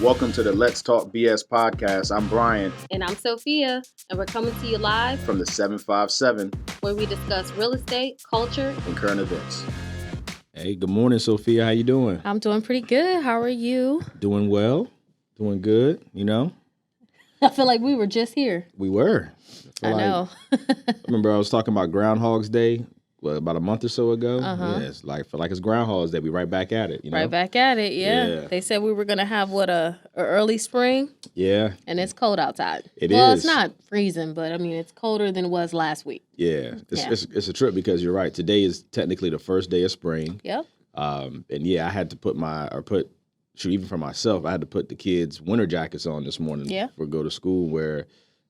Welcome to the Let's Talk BS podcast. I'm Bryan. And I'm Sofia, and we're coming to you live from the 757, where we discuss real estate, culture, and current events. Hey, good morning, Sophia. How you doing? I'm doing pretty good. How are you? Doing well. Doing good, you know? I feel like we were just here. We were. I know. Remember I was talking about Groundhog's Day, about a month or so ago? Uh-huh. Yeah, it's like, feel like it's Groundhog's Day. We right back at it, you know? Right back at it, yeah. They said we were going to have, a early spring? Yeah. And it's cold outside. It well, is. It's not freezing, but, I mean, it's colder than it was last week. Yeah. It's a trip because you're right. Today is technically the first day of spring. Yep. And yeah, I had to even for myself, I had to put the kids' winter jackets on this morning for go to school where,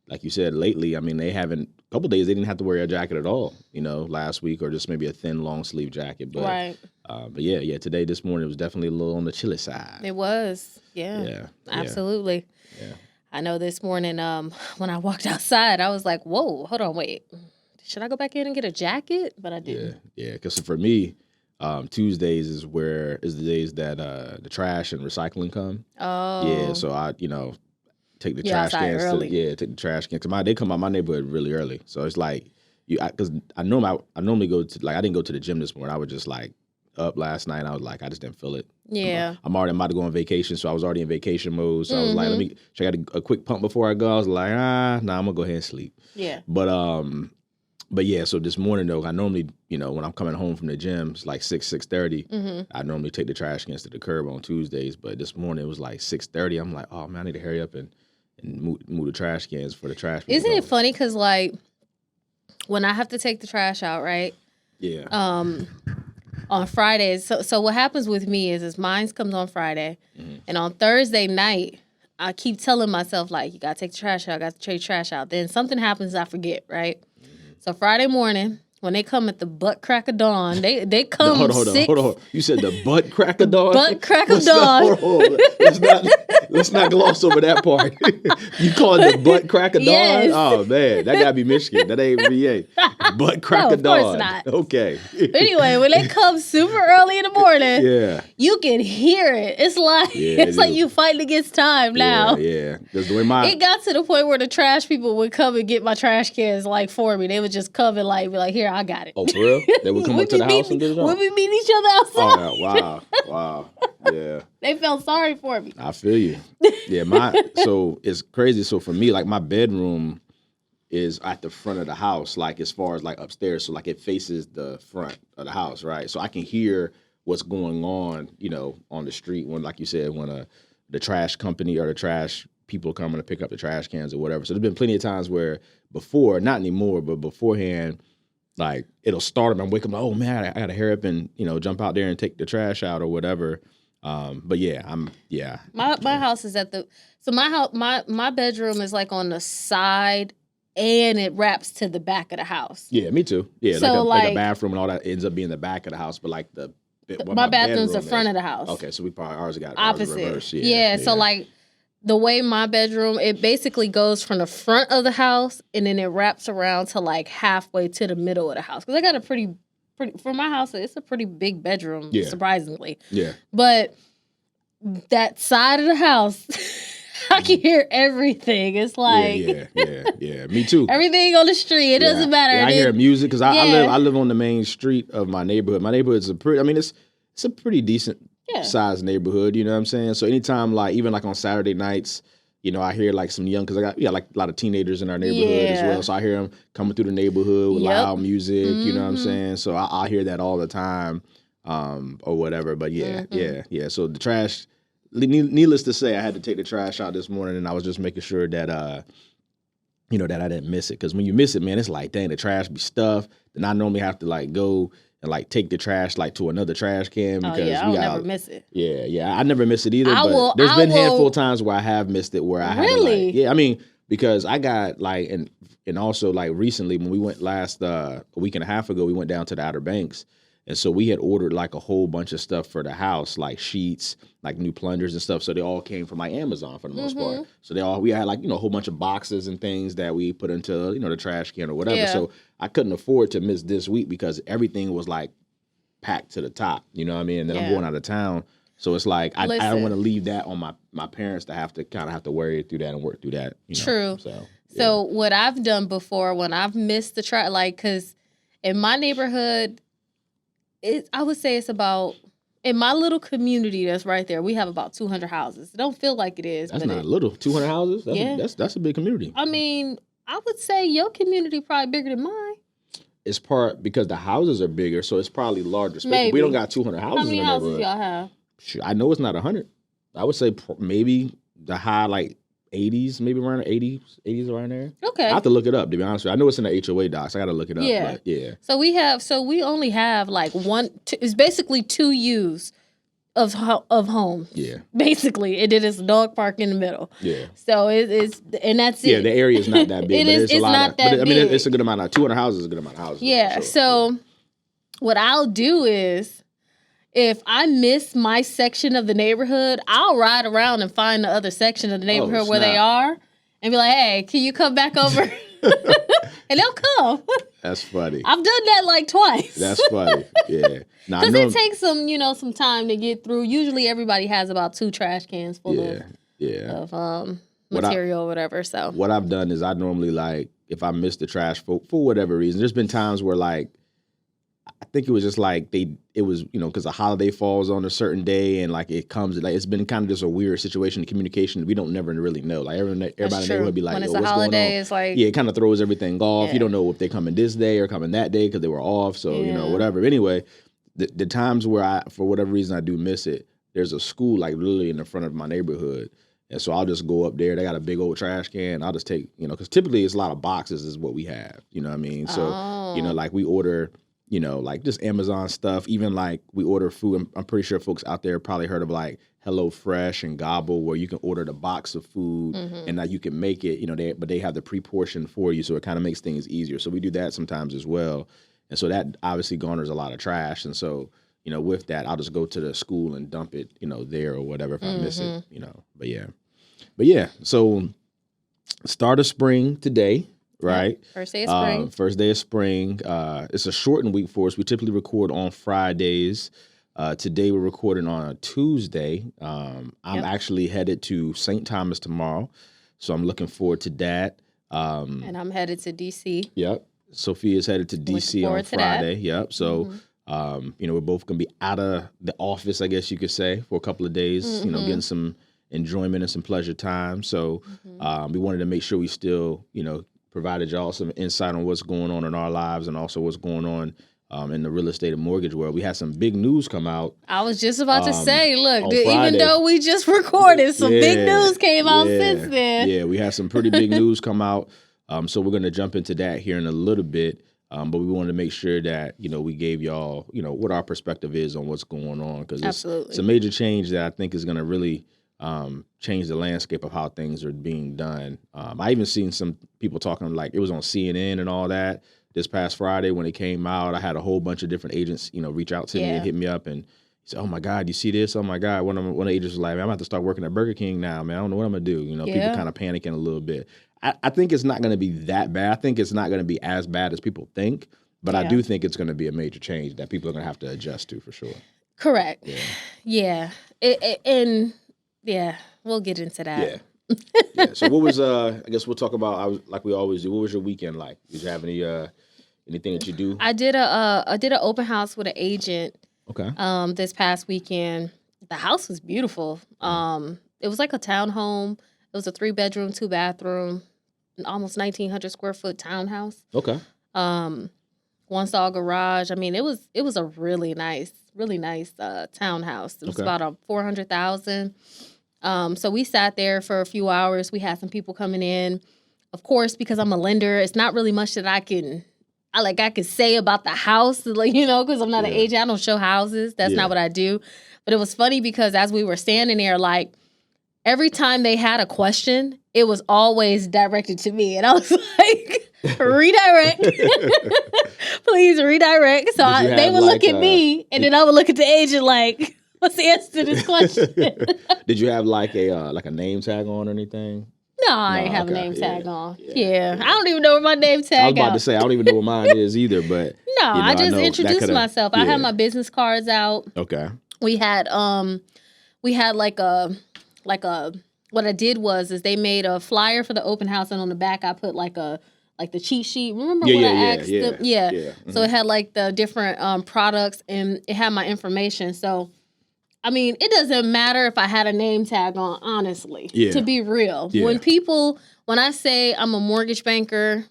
like you said, lately, I mean, a couple days they didn't have to wear a jacket at all, you know, last week, or just maybe a thin long sleeve jacket. But, right. But this morning it was definitely a little on the chilly side. It was. Yeah. Absolutely. Yeah. I know this morning when I walked outside, I was like, whoa, hold on, wait. Should I go back in and get a jacket? But I didn't. Yeah, because for me, Tuesdays is the days that the trash and recycling come. Oh. Yeah, so I, take the trash cans take the trash cans. Cause they come out my neighborhood really early. So it's like, because I normally go to, like, I didn't go to the gym this morning. I was just like up last night. I was like, I just didn't feel it. Yeah. I'm about to go on vacation. So I was already in vacation mode. So I was like, should I get a quick pump before I go? I was like, I'm going to go ahead and sleep. Yeah. But yeah, so this morning though, I normally, when I'm coming home from the gym, it's like 6:30. I normally take the trash cans to the curb on Tuesdays. But this morning it was like 6:30. I'm like, oh man, I need to hurry up and move the trash cans for the trash. Isn't it funny? Because like when I have to take the trash out, right? Yeah. On Fridays. So what happens with me is mine comes on Friday, and on Thursday night, I keep telling myself like, you gotta take the trash out. I got to take the trash out. Then something happens, I forget, right? So Friday morning, when they come at the butt crack of dawn, they come. Hold on. You said the butt crack of dawn? Butt crack of dawn. Hold on. Let's not gloss over that part. You call it the butt crack of Yes. dawn? Oh, man. That got to be Michigan. That ain't VA. Butt crack of dawn. Of course not. Okay. But anyway, when they come super early in the morning, you can hear it. It's like like you fighting against time now. Yeah. That's the way it got to the point where the trash people would come and get my trash cans like for me. They would just come and like be like, here, I got it. Oh, for real? They would come up to the house and do it? When we meet each other outside. Oh, wow. Yeah. They felt sorry for me. I feel you. Yeah, so it's crazy. So for me, like my bedroom is at the front of the house, like as far as like upstairs. So like it faces the front of the house, right? So I can hear what's going on, on the street when, like you said, when the trash company or the trash people coming to pick up the trash cans or whatever. So there's been plenty of times where before, not anymore, but beforehand, like it'll start and I'm waking up, oh man, I gotta hurry up and, jump out there and take the trash out or whatever. But My house is my bedroom is like on the side and it wraps to the back of the house. Yeah, me too. Yeah, so like a bathroom and all that ends up being the back of the house, but like my bathroom's the front of the house. Okay, so we probably ours got opposite. Reverse. Yeah, so like the way my bedroom, it basically goes from the front of the house and then it wraps around to like halfway to the middle of the house. Because I got a pretty for my house, it's a pretty big bedroom, surprisingly. Yeah. But that side of the house, I can hear everything. It's like yeah. Me too. Everything on the street, it doesn't matter. Yeah, I hear music because I live on the main street of my neighborhood. My neighborhood's it's a pretty decent sized neighborhood. You know what I'm saying? So anytime, like even like on Saturday nights, I hear like some young, because I got like a lot of teenagers in our neighborhood as well. So I hear them coming through the neighborhood with loud music. You know what I'm saying? So I hear that all the time, or whatever. But yeah. So the trash. Needless to say, I had to take the trash out this morning, and I was just making sure that that I didn't miss it. Because when you miss it, man, it's like, dang, the trash be stuffed. Then I normally have to like go and like take the trash like to another trash can because I'll never miss it. Yeah, I never miss it either. There's been a handful of times where I have missed it where I had to, I mean, because I got like and also like recently when we went last a week and a half ago, we went down to the Outer Banks. And so we had ordered like a whole bunch of stuff for the house, like sheets, like new plungers and stuff. So they all came from like Amazon for the most part. So we had like, a whole bunch of boxes and things that we put into, the trash can or whatever. Yeah. So I couldn't afford to miss this week because everything was like packed to the top. You know what I mean? And then I'm going out of town. So it's like I don't want to leave that on my parents to have to worry through that and work through that. True. So what I've done before when I've missed the trash, like, because in my neighborhood, I would say it's about, in my little community that's right there, we have about 200 houses. It don't feel like it is. That's not little. 200 houses? That's a big community. I mean, I would say your community probably bigger than mine. It's part because the houses are bigger, so it's probably larger. Maybe. We don't got 200 houses. How many in the houses neighborhood. y'all have? Sure, I know it's not 100. I would say maybe the high, like 80s, maybe around 80s around there. Okay. I have to look it up, to be honest with you. I know it's in the HOA docs. I got to look it up. Yeah. But yeah. So we only have like it's basically 2 U's of home. Yeah. Basically, it is a dog park in the middle. Yeah. So it's and that's it. Yeah, the area is not that big. It's not that big. I mean, it's a good amount of 200 houses is a good amount of houses. Yeah. Sure. So what I'll do is, if I miss my section of the neighborhood, I'll ride around and find the other section of the neighborhood where they are and be like, hey, can you come back over? And they'll come. That's funny. I've done that like twice. That's funny. Yeah. Because it takes some time to get through. Usually everybody has about 2 trash cans full of material or whatever. So what I've done is I normally, like, if I miss the trash for whatever reason, there's been times where, like, I think it was just like it was, because a holiday falls on a certain day and like it comes, like it's been kind of just a weird situation. Communication, we don't never really know. Like everybody in the neighborhood would be like, when it's what's a holiday, going on? it's like, yeah, it kind of throws everything off. You don't know if they're coming this day or coming that day because they were off. So, whatever. Anyway, the times where for whatever reason I do miss it, there's a school like literally in the front of my neighborhood. And so I'll just go up there. They got a big old trash can. I'll just take, because typically it's a lot of boxes is what we have. You know what I mean? So, like we order, like just Amazon stuff. Even like we order food. I'm pretty sure folks out there probably heard of like HelloFresh and Gobble, where you can order the box of food and now you can make it, but they have the pre-portion for you. So it kind of makes things easier. So we do that sometimes as well. And so that obviously garners a lot of trash. And so, with that, I'll just go to the school and dump it, there or whatever if I miss it, But yeah, so start of spring today, right? First day of spring. First day of spring. It's a shortened week for us. We typically record on Fridays. Today we're recording on a Tuesday. I'm actually headed to St. Thomas tomorrow, so I'm looking forward to that. And I'm headed to D.C. Yep. Sophia's headed to D.C. on Friday. Yep. So, we're both going to be out of the office, I guess you could say, for a couple of days, getting some enjoyment and some pleasure time. So we wanted to make sure we still, provided y'all some insight on what's going on in our lives and also what's going on in the real estate and mortgage world. We had some big news come out. I was just about to say, look, even though we just recorded, some big news came out since then. Yeah, we had some pretty big news come out. So we're going to jump into that here in a little bit. But we wanted to make sure that, we gave y'all, what our perspective is on what's going on. Because it's a major change that I think is going to really change the landscape of how things are being done. I even seen some people talking, like it was on CNN and all that this past Friday when it came out. I had a whole bunch of different agents, reach out to me and hit me up and say, oh my God, you see this? Oh my God. One of the agents was like, man, I'm about to start working at Burger King now, man. I don't know what I'm going to do. People kind of panicking a little bit. I think it's not going to be that bad. I think it's not going to be as bad as people think, but I do think it's going to be a major change that people are going to have to adjust to for sure. Correct. Yeah. We'll get into that. Yeah. So what was, I guess we'll talk about, like we always do, what was your weekend like? Did you have anything that you do? I did an open house with an agent. Okay. This past weekend. The house was beautiful. It was like a townhome. It was a 3-bedroom, 2-bathroom, almost 1,900 square foot townhouse. Okay. 1-stall garage. I mean, it was a really nice townhouse. It was about a $400,000. So we sat there for a few hours. We had some people coming in. Of course, because I'm a lender, it's not really much that I can say about the house, because I'm not an agent. I don't show houses. That's not what I do. But it was funny because as we were standing there, like every time they had a question, it was always directed to me. And I was like, redirect. Please redirect. So they would look at me and then I would look at the agent like, what's the answer to this question? Did you have like a name tag on or anything? No, I didn't have a name tag on. Yeah. I don't even know where my name tag is. I was about to say, I don't even know what mine is either, but. No, I just introduced myself. I had my business cards out. Okay. We had we had like a what I did is they made a flyer for the open house, and on the back I put like the cheat sheet. Remember when I asked them? Yeah. Mm-hmm. So it had like the different products, and it had my information. So, I mean, it doesn't matter if I had a name tag on, honestly, to be real. Yeah. When I say I'm a mortgage banker,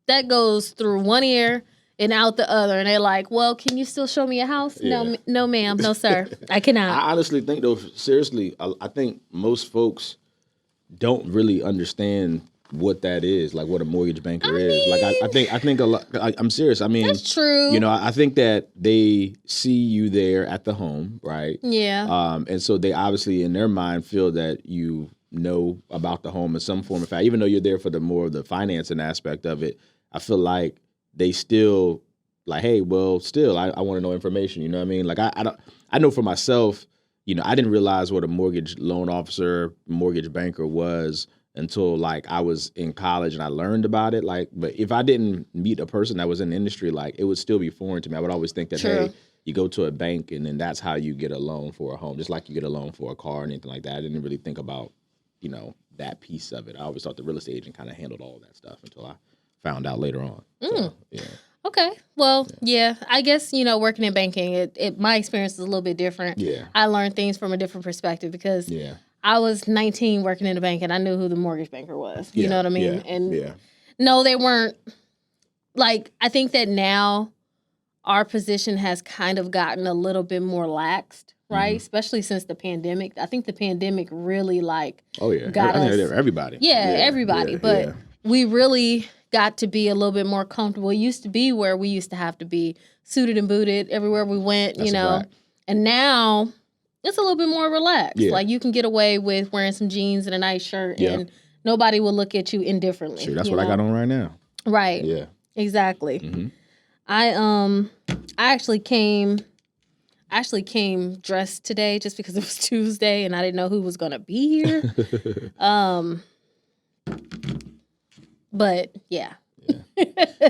that goes through one ear and out the other. And they're like, well, can you still show me a house? Yeah. No, ma'am. No, sir. I cannot. I honestly think, though, seriously, I think most folks don't really understand what that is, like what a mortgage banker is. Like I think a lot. I'm serious. I mean, that's true. You know, I think that they see you there at the home, right? Yeah. And so they obviously in their mind feel that you know about the home in some form of fact, even though you're there for the more of the financing aspect of it. I feel like they still like, hey, well, still I want to know information. You know what I mean? Like I know for myself, you know, I didn't realize what a mortgage loan officer, mortgage banker was until like I was in college and I learned about it. Like, but if I didn't meet a person that was in the industry, like it would still be foreign to me. I would always think that, hey, you go to a bank and then that's how you get a loan for a home, just like you get a loan for a car or anything like that. I didn't really think about, you know, that piece of it. I always thought the real estate agent kind of handled all that stuff until I found out later on. So, yeah. Okay. Well, yeah. I guess, you know, working in banking, my experience is a little bit different. Yeah. I learned things from a different perspective because I was 19 working in a bank and I knew who the mortgage banker was. You know what I mean? And no, they weren't. Like, I think that now our position has kind of gotten a little bit more laxed, right? Especially since the pandemic. I think the pandemic really got us. Everybody. Everybody. But we really got to be a little bit more comfortable. It used to be where we used to have to be suited and booted everywhere we went, you know. And now it's a little bit more relaxed. Yeah. Like you can get away with wearing some jeans and a nice shirt and nobody will look at you indifferently. Sure, that's what I got on right now. Right. Yeah. Exactly. Mm-hmm. I actually came dressed today just because it was Tuesday and I didn't know who was gonna be here. But yeah.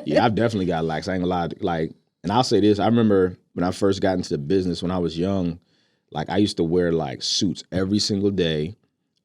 Yeah, I've definitely got lax. I ain't gonna lie. Like, and I'll say this: I remember when I first got into the business when I was young. Like, I used to wear like suits every single day,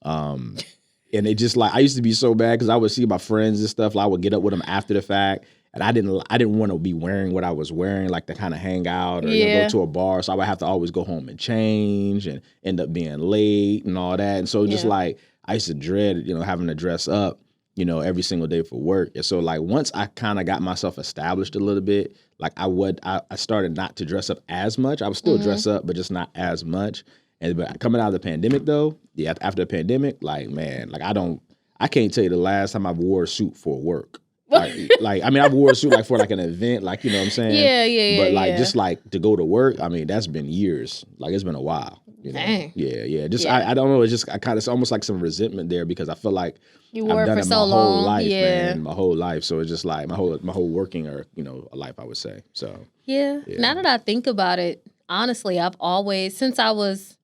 and it just like I used to be so bad because I would see my friends and stuff. Like, I would get up with them after the fact, and I didn't want to be wearing what I was wearing, like to kind of hang out or go to a bar. So I would have to always go home and change, and end up being late and all that. And so just like I used to dread, you know, having to dress up, you know, every single day for work. And so like once I kind of got myself established a little bit, like I started not to dress up as much. I would still dress up, but just not as much. And but coming out of the pandemic though, after the pandemic, like man, like I can't tell you the last time I wore a suit for work. Like I mean, I wore a suit like for like an event, like you know what I'm saying? Yeah. But like just like to go to work, I mean, that's been years. Like it's been a while. You know? Dang. Yeah. Just I don't know. It's just it's almost like some resentment there because I feel like you wore I've done it for so my long. whole life, man, my whole life. So it's just like my whole working or life, I would say. So yeah. Now that I think about it, honestly, I've always since I was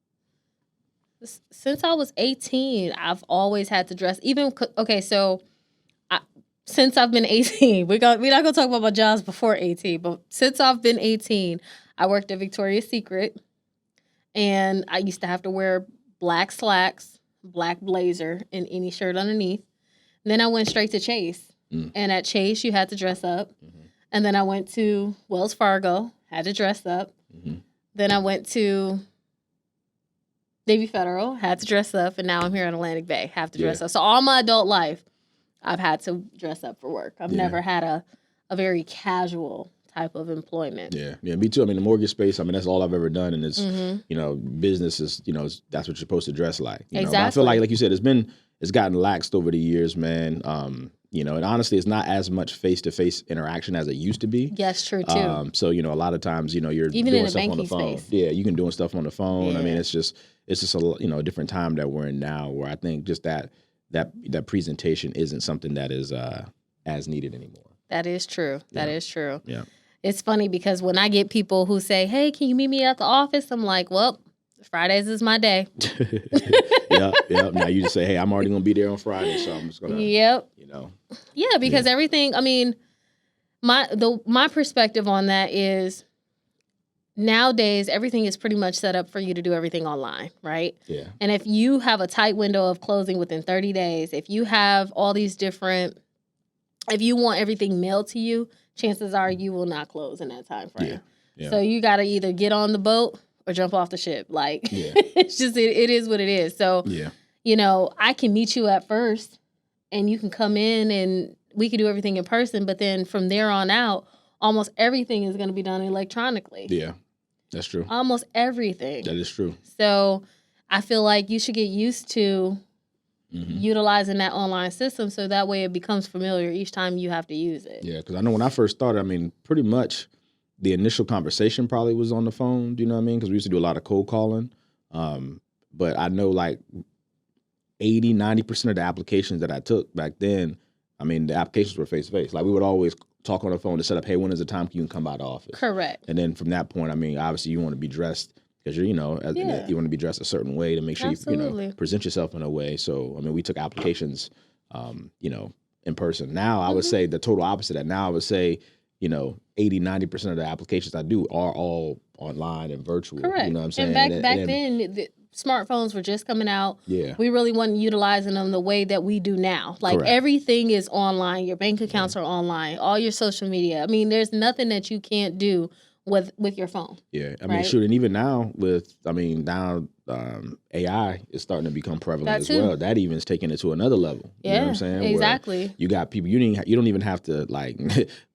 18, I've always had to dress. Since I've been 18, we're not gonna talk about my jobs before 18, but since I've been 18, I worked at Victoria's Secret. And I used to have to wear black slacks, black blazer, and any shirt underneath. And then I went straight to Chase. And at Chase, you had to dress up. And then I went to Wells Fargo, had to dress up. Then I went to Navy Federal, had to dress up. And now I'm here at Atlantic Bay, have to dress up. So all my adult life, I've had to dress up for work. I've never had a very casual type of employment. Yeah, me too. I mean, the mortgage space, I mean, that's all I've ever done. And it's, you know, business is, you know, that's what you're supposed to dress like. You know? But I feel like you said, it's gotten laxed over the years, man. You know, and honestly, it's not as much face-to-face interaction as it used to be. Yes, true, too. So, you know, a lot of times, you know, you're even doing in stuff on the phone. Space. Yeah, you can doing stuff on the phone. Yeah. I mean, it's just a, you know, a different time that we're in now where I think just that presentation isn't something that is as needed anymore. That is true. That is true. Yeah. It's funny because when I get people who say, hey, can you meet me at the office? I'm like, well, Fridays is my day. Yep. Now you just say, hey, I'm already going to be there on Friday, so I'm just going to, you know. Yeah, because everything, I mean, my perspective on that is nowadays everything is pretty much set up for you to do everything online, right? Yeah. And if you have a tight window of closing within 30 days, if you have all these different, if you want everything mailed to you, chances are you will not close in that time frame. Yeah. So you got to either get on the boat or jump off the ship. Like, it's just, it is what it is. So, you know, I can meet you at first and you can come in and we can do everything in person. But then from there on out, almost everything is going to be done electronically. Yeah, that's true. Almost everything. That is true. So I feel like you should get used to utilizing that online system so that way it becomes familiar each time you have to use it. Yeah, because I know when I first started, I mean, pretty much the initial conversation probably was on the phone. Do you know what I mean? Because we used to do a lot of cold calling. But I know like 80, 90% of the applications that I took back then, I mean, the applications were face-to-face. Like we would always talk on the phone to set up, hey, when is the time you can come by the office? Correct. And then from that point, I mean, obviously you want to be dressed because you're, you know, you want to be dressed a certain way to make sure you know, present yourself in a way. So, I mean, we took applications, you know, in person. Now I would say the total opposite of that. Now I would say, you know, 80, 90% of the applications I do are all online and virtual. Correct. You know what I'm saying? And back then, the smartphones were just coming out. Yeah. We really wasn't utilizing them the way that we do now. Like everything is online. Your bank accounts are online. All your social media. I mean, there's nothing that you can't do with your phone. Yeah. I mean, shoot, and even now with, I mean, now AI is starting to become prevalent as well. That even is taking it to another level. Yeah, you know what I'm saying? Exactly. Where you got people, you don't even have to like,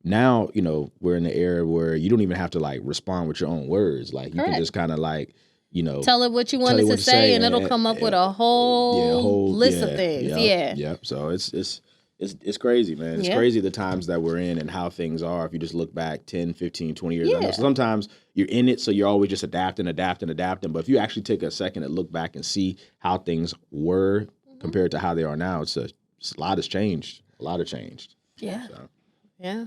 now, you know, we're in the era where you don't even have to like respond with your own words. Like you can just kind of like, you know, tell it what you wanted to say and it'll come up with a whole list of things. Yeah. So it's crazy, man. It's crazy the times that we're in and how things are. If you just look back 10, 15, 20 years. I know sometimes you're in it, so you're always just adapting. But if you actually take a second and look back and see how things were compared to how they are now, it's a lot has changed. A lot has changed. Yeah. So. Yeah.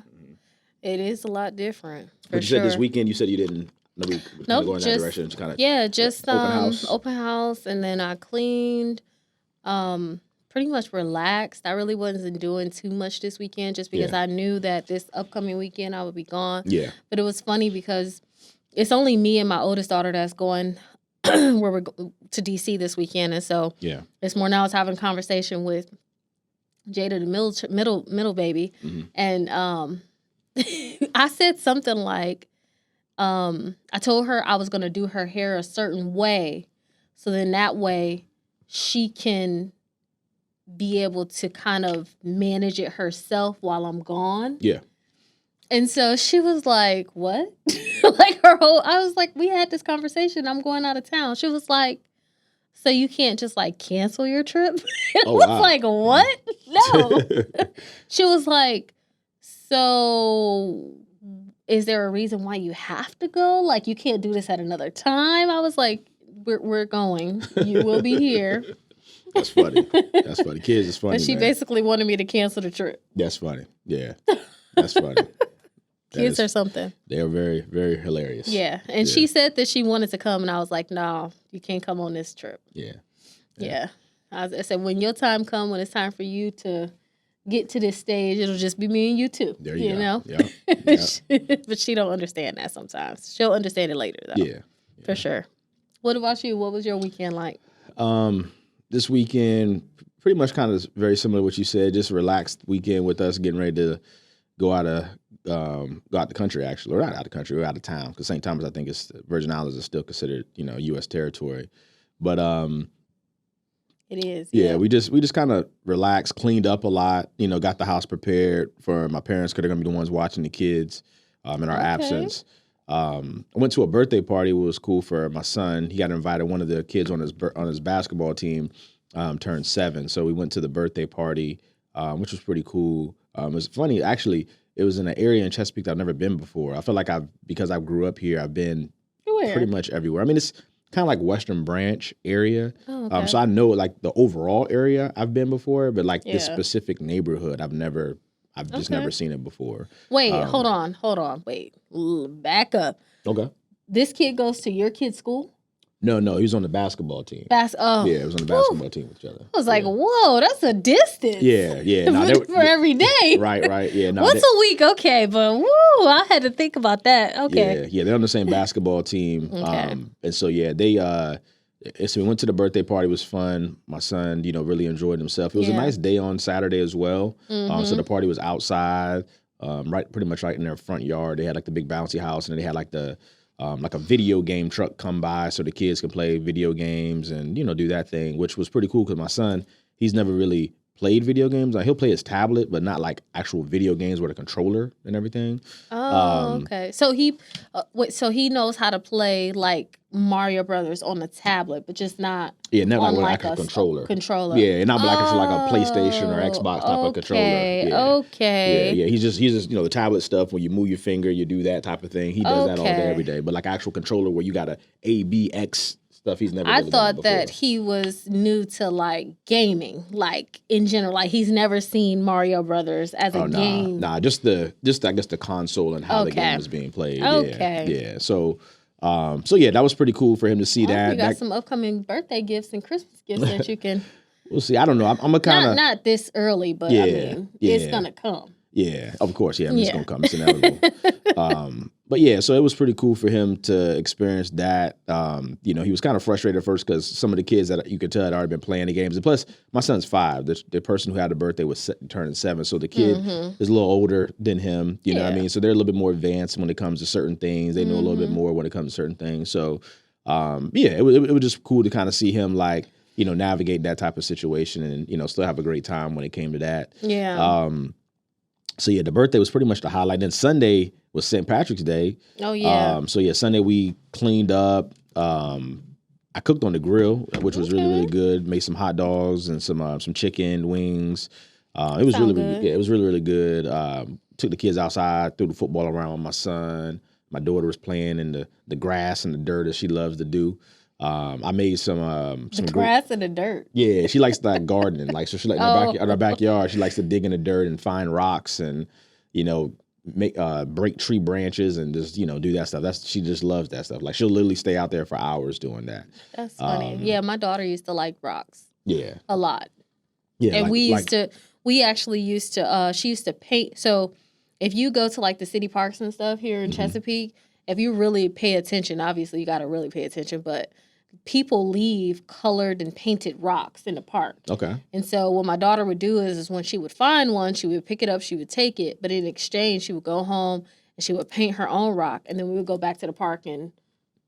It is a lot different. But you said this weekend, you said you didn't. Nope, go in that direction. Just kind of just open house, and then I cleaned. Pretty much relaxed. I really wasn't doing too much this weekend just because I knew that this upcoming weekend I would be gone. Yeah. But it was funny because it's only me and my oldest daughter that's going where we're to DC this weekend, and so this morning I was having a conversation with Jada, the middle baby, and I said something like. I told her I was going to do her hair a certain way. So then that way she can be able to kind of manage it herself while I'm gone. Yeah. And so she was like, what? Like I was like, we had this conversation. I'm going out of town. She was like, so you can't just like cancel your trip? I was like, what? No. She was like, so... is there a reason why you have to go? Like, you can't do this at another time? I was like, we're going. You will be here. That's funny. That's funny. Kids is funny, But she basically wanted me to cancel the trip. That's funny. Yeah. That's funny. Kids are something. They are very, very hilarious. Yeah. And she said that she wanted to come, and I was like, no, you can't come on this trip. Yeah. I said, when your time comes, when it's time for you to get to this stage, it'll just be me and you too. There you go. Know? Yep. But she don't understand that sometimes. She'll understand it later though. Yeah. For sure. What about you? What was your weekend like? This weekend, pretty much kind of very similar to what you said, just a relaxed weekend with us getting ready to go out the country actually. Or not out of the country, we're out of town. Because St. Thomas, I think Virgin Islands is still considered, you know, U.S. territory. But it is. Yeah, we just kind of relaxed, cleaned up a lot, you know, got the house prepared for my parents because they're going to be the ones watching the kids in our absence. I went to a birthday party. It was cool for my son. He got invited. One of the kids on his basketball team turned 7. So we went to the birthday party, which was pretty cool. It was funny. Actually, it was in an area in Chesapeake that I've never been before. I feel like because I grew up here, I've been pretty much everywhere. I mean, it's kind of like Western Branch area. Oh, okay. So I know like the overall area I've been before, but like this specific neighborhood, I've just never seen it before. Wait, hold on. Wait, back up. Okay. This kid goes to your kid's school? No, he was on the basketball team. Yeah, it was on the basketball team with each other. I was like, whoa, that's a distance. Yeah. For every day. Right. Yeah. Once a week, okay, but I had to think about that. Okay. Yeah, they're on the same basketball team. Okay. And so they so we went to the birthday party. It was fun. My son, really enjoyed himself. It was a nice day on Saturday as well. So the party was outside, pretty much right in their front yard. They had like the big bouncy house, and then they had like the like a video game truck come by so the kids can play video games and, do that thing, which was pretty cool because my son, he's never really played video games. Like, he'll play his tablet, but not like actual video games with a controller and everything. Oh, okay. So he knows how to play like Mario Brothers on the tablet, but just not not on like a controller. Yeah, and not like it's like a PlayStation or Xbox type of controller. Okay. Yeah. He's just the tablet stuff. When you move your finger, you do that type of thing. He does that all day, every day. But like actual controller where you got A, B, X stuff, he's never. I thought that he was new to like gaming, like in general. Like he's never seen Mario Brothers as a game. Nah, just I guess the console and how the game is being played. Okay. Yeah. So that was pretty cool for him to see that. You got some upcoming birthday gifts and Christmas gifts that you can. We'll see. I don't know. I'm a kind of not this early, but I mean, it's gonna come. Yeah, of course. Yeah, it's gonna come. It's inevitable. But yeah, so it was pretty cool for him to experience that. He was kind of frustrated at first because some of the kids that you could tell had already been playing the games. And plus, my son's 5. The person who had the birthday was turning 7, so the kid is a little older than him. You know what I mean? So they're a little bit more advanced when it comes to certain things. They know a little bit more when it comes to certain things. So, it was just cool to kind of see him like navigate that type of situation and still have a great time when it came to that. Yeah. So the birthday was pretty much the highlight. Then Sunday was St. Patrick's Day. Oh yeah. Sunday we cleaned up. I cooked on the grill, which was really, really good. Made some hot dogs and some chicken wings. It was really, really, it was really, really good. Took the kids outside, threw the football around with my son. My daughter was playing in the grass and the dirt as she loves to do. I made some grass and the dirt. Yeah, she likes that gardening. Like, so she like in her backyard. She likes to dig in the dirt and find rocks and make break tree branches and just do that stuff. She just loves that stuff. Like, she'll literally stay out there for hours doing that. That's funny. Yeah, my daughter used to like rocks. Yeah, a lot. Yeah, and we actually used to. She used to paint. So if you go to like the city parks and stuff here in Chesapeake, if you really pay attention, obviously you got to really pay attention, but people leave colored and painted rocks in the park. Okay. And so what my daughter would do is when she would find one, she would pick it up, she would take it, but in exchange, she would go home and she would paint her own rock, and then we would go back to the park and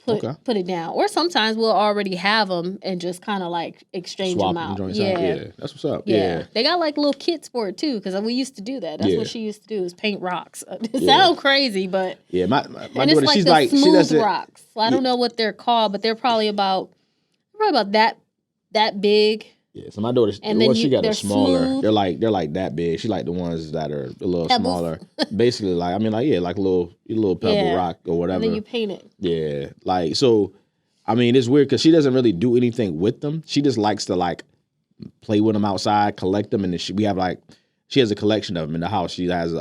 put it down. Or sometimes we'll already have them and just kind of like exchange them out. Yeah, that's what's up. Yeah. They got like little kits for it too, because we used to do that. That's what she used to do, is paint rocks. It sounds crazy, but my and daughter, it's like she's the like smooth rocks. So I don't know what they're called, but they're probably about that big. Yeah, so my daughter, she got a smaller. Smooth. They're like that big. She like the ones that are a little smaller. Basically, like like a little pebble rock or whatever. And then you paint it. Yeah, like so. I mean, it's weird because she doesn't really do anything with them. She just likes to like play with them outside, collect them, and then she has a collection of them in the house. She has,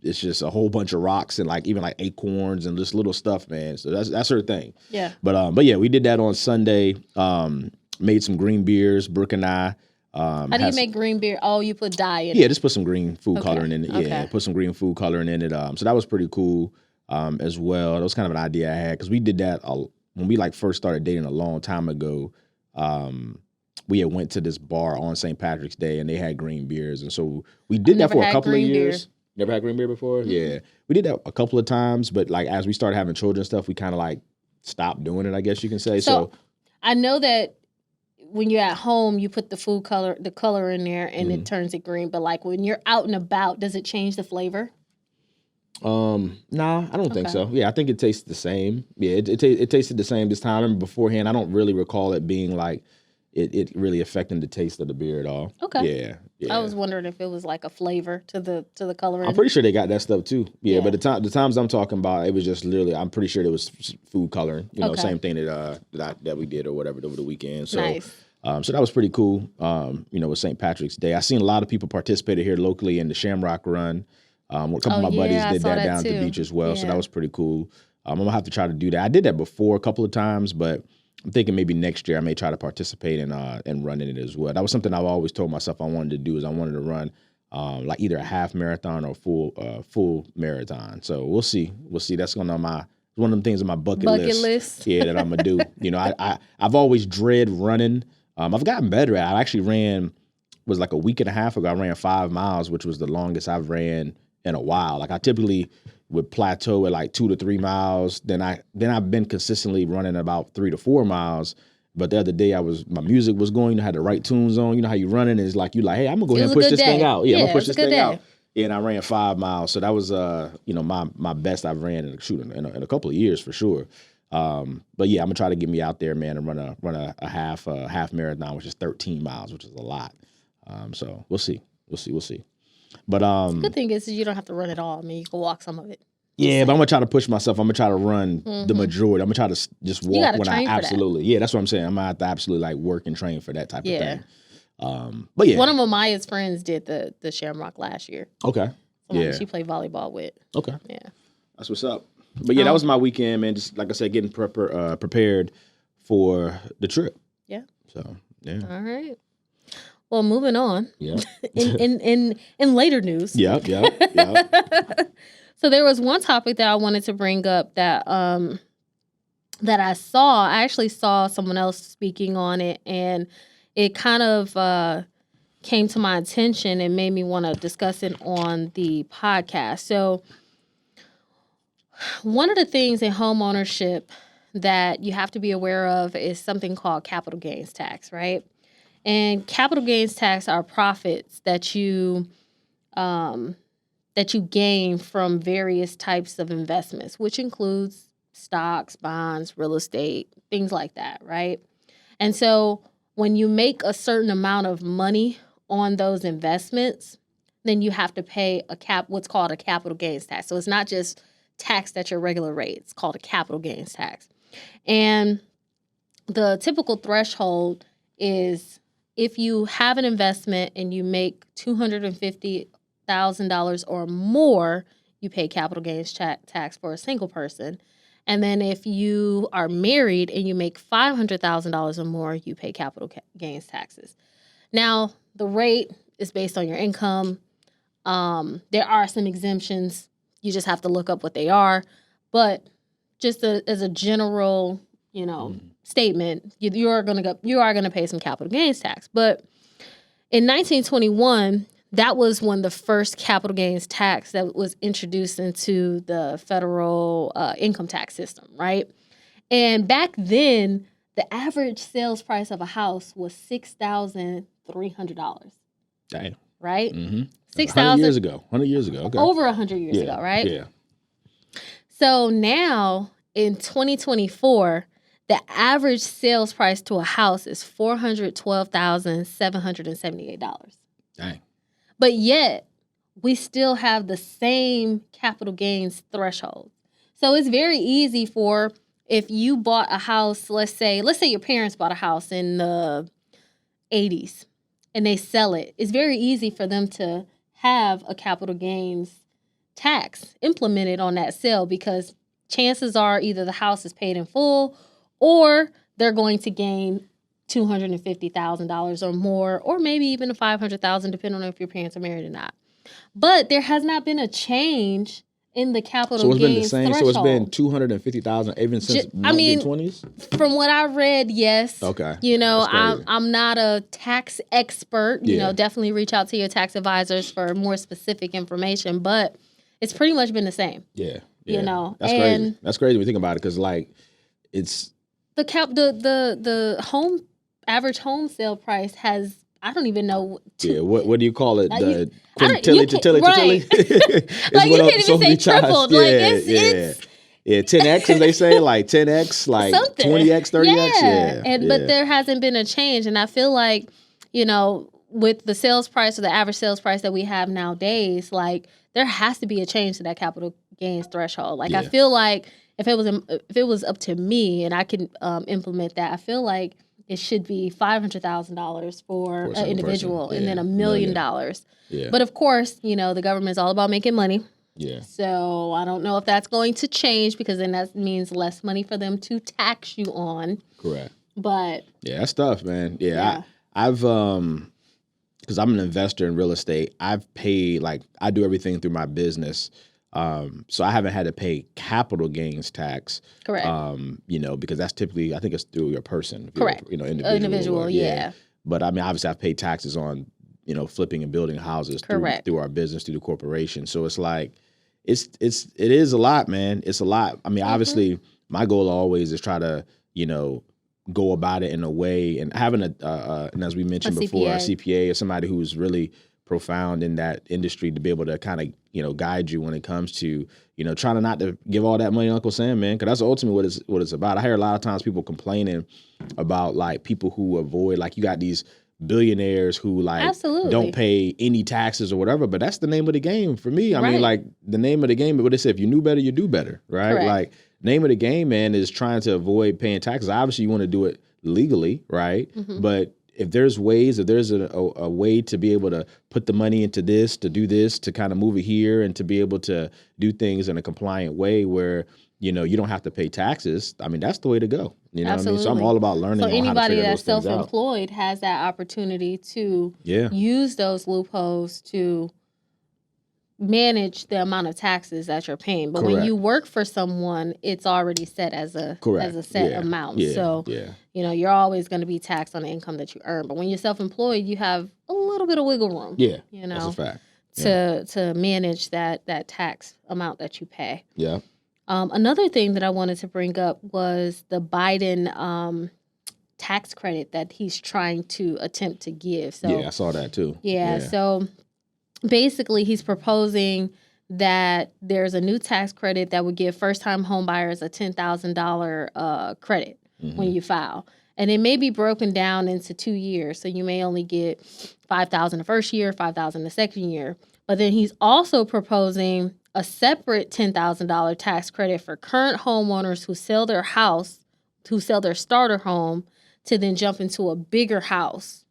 it's just a whole bunch of rocks and like even like acorns and just little stuff, man. So that's her thing. Yeah. But yeah, we did that on Sunday. Made some green beers, Brooke and I. How do you make green beer? Oh, you put dye in it. Yeah, just put some green food coloring in it. Yeah, put some green food coloring in it. So that was pretty cool as well. That was kind of an idea I had because we did that when we like first started dating a long time ago. We had went to this bar on St. Patrick's Day and they had green beers, and so we did that for a couple of years. Never had green beer before? Mm-hmm. Yeah, we did that a couple of times, but like as we started having children and stuff, we kind of like stopped doing it, I guess you can say. So I know that when you're at home, you put the color in there and it turns it green. But like when you're out and about, does it change the flavor? Nah, I don't think so. Yeah, I think it tastes the same. Yeah, it tasted the same this time. I remember beforehand, I don't really recall it being like it really affecting the taste of the beer at all. Okay. Yeah. I was wondering if it was like a flavor to the coloring. I'm pretty sure they got that stuff too. Yeah. But the times I'm talking about, it was just literally, I'm pretty sure it was food coloring. Same thing that we did or whatever over the weekend. So, nice. So that was pretty cool. With St. Patrick's Day, I seen a lot of people participated here locally in the Shamrock Run. A couple of my buddies did that down at the beach as well. Yeah. So that was pretty cool. I'm gonna have to try to do that. I did that before a couple of times, but I'm thinking maybe next year I may try to participate in running it as well. That was something I've always told myself I wanted to do, is I wanted to run like either a half marathon or full marathon. So we'll see. That's one of them things on my bucket list. Yeah, that I'm gonna do. You know, I've always dread running. I've gotten better at it. I actually was like a week and a half ago, I ran 5 miles, which was the longest I've ran in a while. Like I typically would plateau at like 2 to 3 miles. Then I've been consistently running about 3 to 4 miles. But the other day my music was going, I had the right tunes on. You know how you running is like, you like, hey, I'm gonna go ahead and push this thing out. Yeah, I'm gonna push this thing out. Yeah, and I ran 5 miles. So that was my best I've ran in a couple of years for sure. But yeah, I'm gonna try to get me out there, man, and run a half marathon, which is 13 miles, which is a lot. So we'll see. But the good thing is you don't have to run it all. I mean, you can walk some of it. Yeah, but I'm gonna try to push myself. I'm gonna try to run the majority. I'm gonna try to just walk when I absolutely. Yeah, that's what I'm saying. I'm gonna have to absolutely like work and train for that type of thing. But yeah, one of Amaya's friends did the Shamrock last year. Okay. Someone she played volleyball with. Okay. Yeah. That's what's up. But yeah, that was my weekend, man. Just like I said, getting prepared for the trip. Yeah. So yeah. All right. Well, moving on. Yeah. in later news. Yeah. So there was one topic that I wanted to bring up that that I saw. I actually saw someone else speaking on it, and it kind of came to my attention and made me want to discuss it on the podcast. So one of the things in home ownership that you have to be aware of is something called capital gains tax, right? And capital gains tax are profits that you gain from various types of investments, which includes stocks, bonds, real estate, things like that, right? And so when you make a certain amount of money on those investments, then you have to pay what's called a capital gains tax. So it's not just taxed at your regular rate. It's called a capital gains tax. And the typical threshold is if you have an investment and you make $250,000 or more, you pay capital gains tax for a single person. And then if you are married and you make $500,000 or more, you pay capital gains taxes. Now, the rate is based on your income. There are some exemptions. You just have to look up what they are. But just as a general, statement, you are going to pay some capital gains tax. But in 1921, that was when the first capital gains tax that was introduced into the federal income tax system, right? And back then, the average sales price of a house was $6,300. Damn. Right? Mm-hmm. 6,000 100 years ago. Okay. Over 100 years ago, right? Yeah. So now in 2024, the average sales price to a house is $412,778. Dang. But yet, we still have the same capital gains threshold. So it's very easy for, if you bought a house, let's say your parents bought a house in the 80s and they sell it. It's very easy for them to have a capital gains tax implemented on that sale, because chances are either the house is paid in full or they're going to gain $250,000 or more, or maybe even $500,000, depending on if your parents are married or not. But there has not been a change in the capital gains threshold. So it's been $250,000 even since 1920s? From what I read, yes. Okay. I'm not a tax expert. Definitely reach out to your tax advisors for more specific information, but it's pretty much been the same. Yeah. That's crazy. That's crazy when you think about it, because it's the average home sale price has, I don't even know. What do you call it? The tilly. Like, you can't even say tripled. It's 10x, as they say, like 10x, like something. 20x, 30x. But there hasn't been a change, and I feel like, with the sales price or the average sales price that we have nowadays, like, there has to be a change to that capital gains threshold. Like, I feel like if it was up to me and I can implement that, I feel like it should be $500,000 for an individual, and then $1 million. Yeah. But of course, the government's all about making money. Yeah. So I don't know if that's going to change, because then that means less money for them to tax you on. Correct. But yeah, that's tough, man. Yeah. I've because I'm an investor in real estate, I've paid, like, I do everything through my business. So I haven't had to pay capital gains tax. Correct. Because that's typically, I think it's through your person. Correct. Individual. Yeah. But I mean, obviously I've paid taxes on, flipping and building houses through our business, through the corporation. So it's like, it is a lot, man. It's a lot. I mean, obviously my goal always is try to, go about it in a way, and having and as we mentioned before, a CPA or somebody who's really profound in that industry to be able to kind of, guide you when it comes to, trying to not to give all that money to Uncle Sam, man, because that's ultimately what it's about. I hear a lot of times people complaining about, like, people who avoid, like, you got these billionaires who, like, don't pay any taxes or whatever, but that's the name of the game for me. I mean, like, the name of the game, but what they say, if you knew better, you do better, right? Correct. Like, name of the game, man, is trying to avoid paying taxes. Obviously, you want to do it legally, right? But if there's ways, if there's a way to be able to put the money into this, to do this, to kind of move it here, and to be able to do things in a compliant way where, you don't have to pay taxes, I mean, that's the way to go. You know what I mean? So I'm all about learning. So on how to anybody figure that's those things out. self-employed has that opportunity to use those loopholes to manage the amount of taxes that you're paying. But when you work for someone, it's already set as a set amount. So you're always going to be taxed on the income that you earn. But when you're self-employed, you have a little bit of wiggle room. That's a fact. To manage that tax amount that you pay. Yeah. Another thing that I wanted to bring up was the Biden tax credit that he's trying to attempt to give. So I saw that too. So basically he's proposing that there's a new tax credit that would give first-time home buyers a $10,000 credit when you file. And it may be broken down into 2 years. So you may only get $5,000 the first year, $5,000 the second year. But then he's also proposing a separate $10,000 tax credit for current homeowners who sell their house, who sell their starter home, to then jump into a bigger house.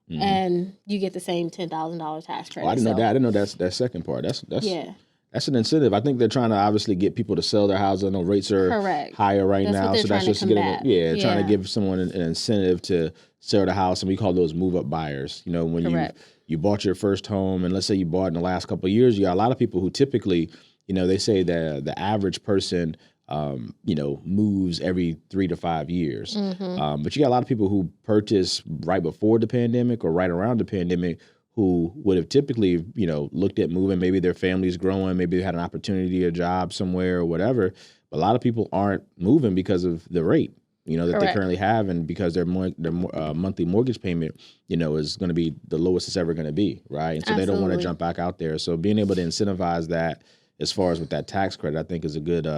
And you get the same $10,000 tax credit. I didn't know that. I didn't know that's that second part. That's an incentive. I think they're trying to obviously get people to sell their houses. I know rates are higher right now, so that's just trying to give someone an incentive to sell the house, and we call those move-up buyers. When you bought your first home, and let's say you bought in the last couple of years, you got a lot of people who typically, they say that the average person, moves every 3 to 5 years. But you got a lot of people who purchased right before the pandemic or right around the pandemic who would have typically, looked at moving. Maybe their family's growing, maybe they had an opportunity, a job somewhere or whatever. But a lot of people aren't moving because of the rate, that they currently have, and because their monthly mortgage payment, is going to be the lowest it's ever going to be, right? And so they don't want to jump back out there. So being able to incentivize that, as far as with that tax credit, I think is a good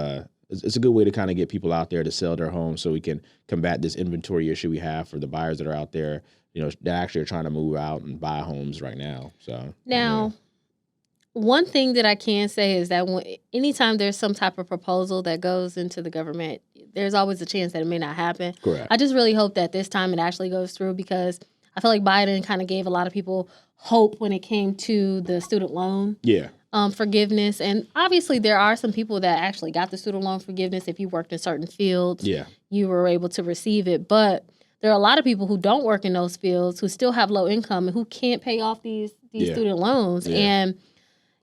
it's a good way to kind of get people out there to sell their homes, so we can combat this inventory issue we have for the buyers that are out there, that actually are trying to move out and buy homes right now. So one thing that I can say is that anytime there's some type of proposal that goes into the government, there's always a chance that it may not happen. Correct. I just really hope that this time it actually goes through, because I feel like Biden kind of gave a lot of people hope when it came to the student loan forgiveness. And obviously there are some people that actually got the student loan forgiveness. If you worked in certain fields, you were able to receive it. But there are a lot of people who don't work in those fields, who still have low income, and who can't pay off these student loans. And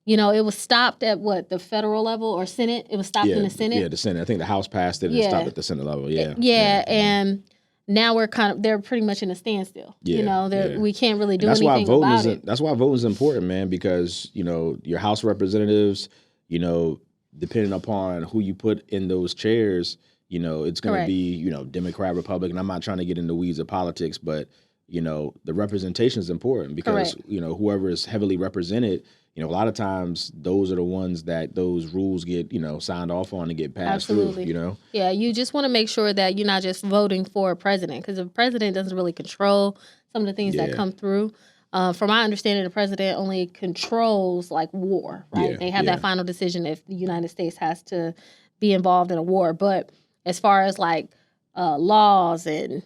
it was stopped at the federal level or Senate? It was stopped in the Senate? Yeah, the Senate. I think the House passed it and stopped at the Senate level. And now they're pretty much in a standstill. We can't really do anything about it. That's why voting is important, man, because, your House representatives, depending upon who you put in those chairs, it's going to be, Democrat, Republican. I'm not trying to get into the weeds of politics, but, the representation is important because, whoever is heavily represented, a lot of times those are the ones that those rules get, signed off on and get passed through, Yeah, you just want to make sure that you're not just voting for a president, because the president doesn't really control some of the things that come through. From my understanding, the president only controls like war, right? They have that final decision if the United States has to be involved in a war. But as far as like laws and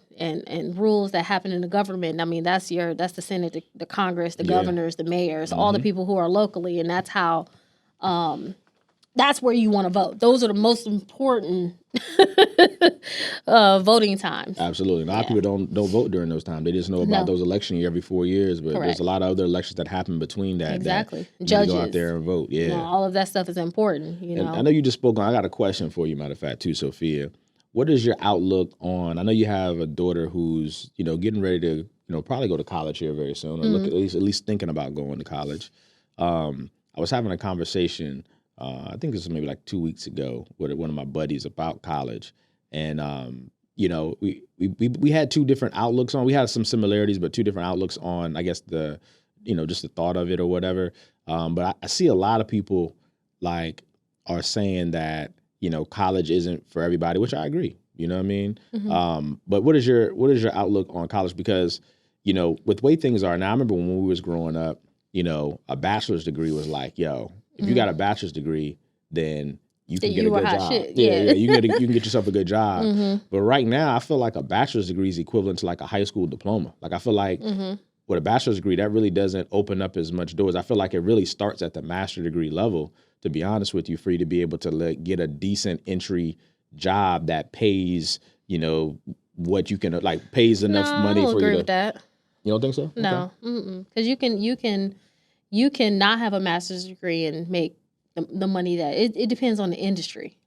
rules that happen in the government, I mean, that's the Senate, the Congress, the governors, the mayors, all the people who are locally, and that's how that's where you want to vote. Those are the most important voting times. Absolutely. A lot of people don't vote during those times. They just know about those election year every 4 years, but there's a lot of other elections that happen between that. Exactly. That Judges. go out there and vote. Yeah. All of that stuff is important, you know. And I know you just spoke on, I got a question for you, matter of fact, too, Sophia. What is your outlook on, I know you have a daughter who's, getting ready to, probably go to college here very soon, or look at least thinking about going to college. I was having a conversation, I think this was maybe like 2 weeks ago, with one of my buddies about college. And, we had two different outlooks on, we had some similarities, but two different outlooks on, I guess, the, just the thought of it or whatever. But I see a lot of people are saying that, college isn't for everybody, which I agree. You know what I mean? Mm-hmm. But what is your outlook on college? Because, with the way things are now, I remember when we was growing up, a bachelor's degree was like, yo, if you got a bachelor's degree, then you can get a good job. Yeah, you can get yourself a good job. Mm-hmm. But right now, I feel like a bachelor's degree is equivalent to like a high school diploma. Like I feel like with a bachelor's degree, that really doesn't open up as much doors. I feel like it really starts at the master's degree level, to be honest with you, for you to be able to get a decent entry job that pays, what you can, pays enough money for you to. I don't agree with that. You don't think so? No, because you can not have a master's degree and make the money that it depends on the industry.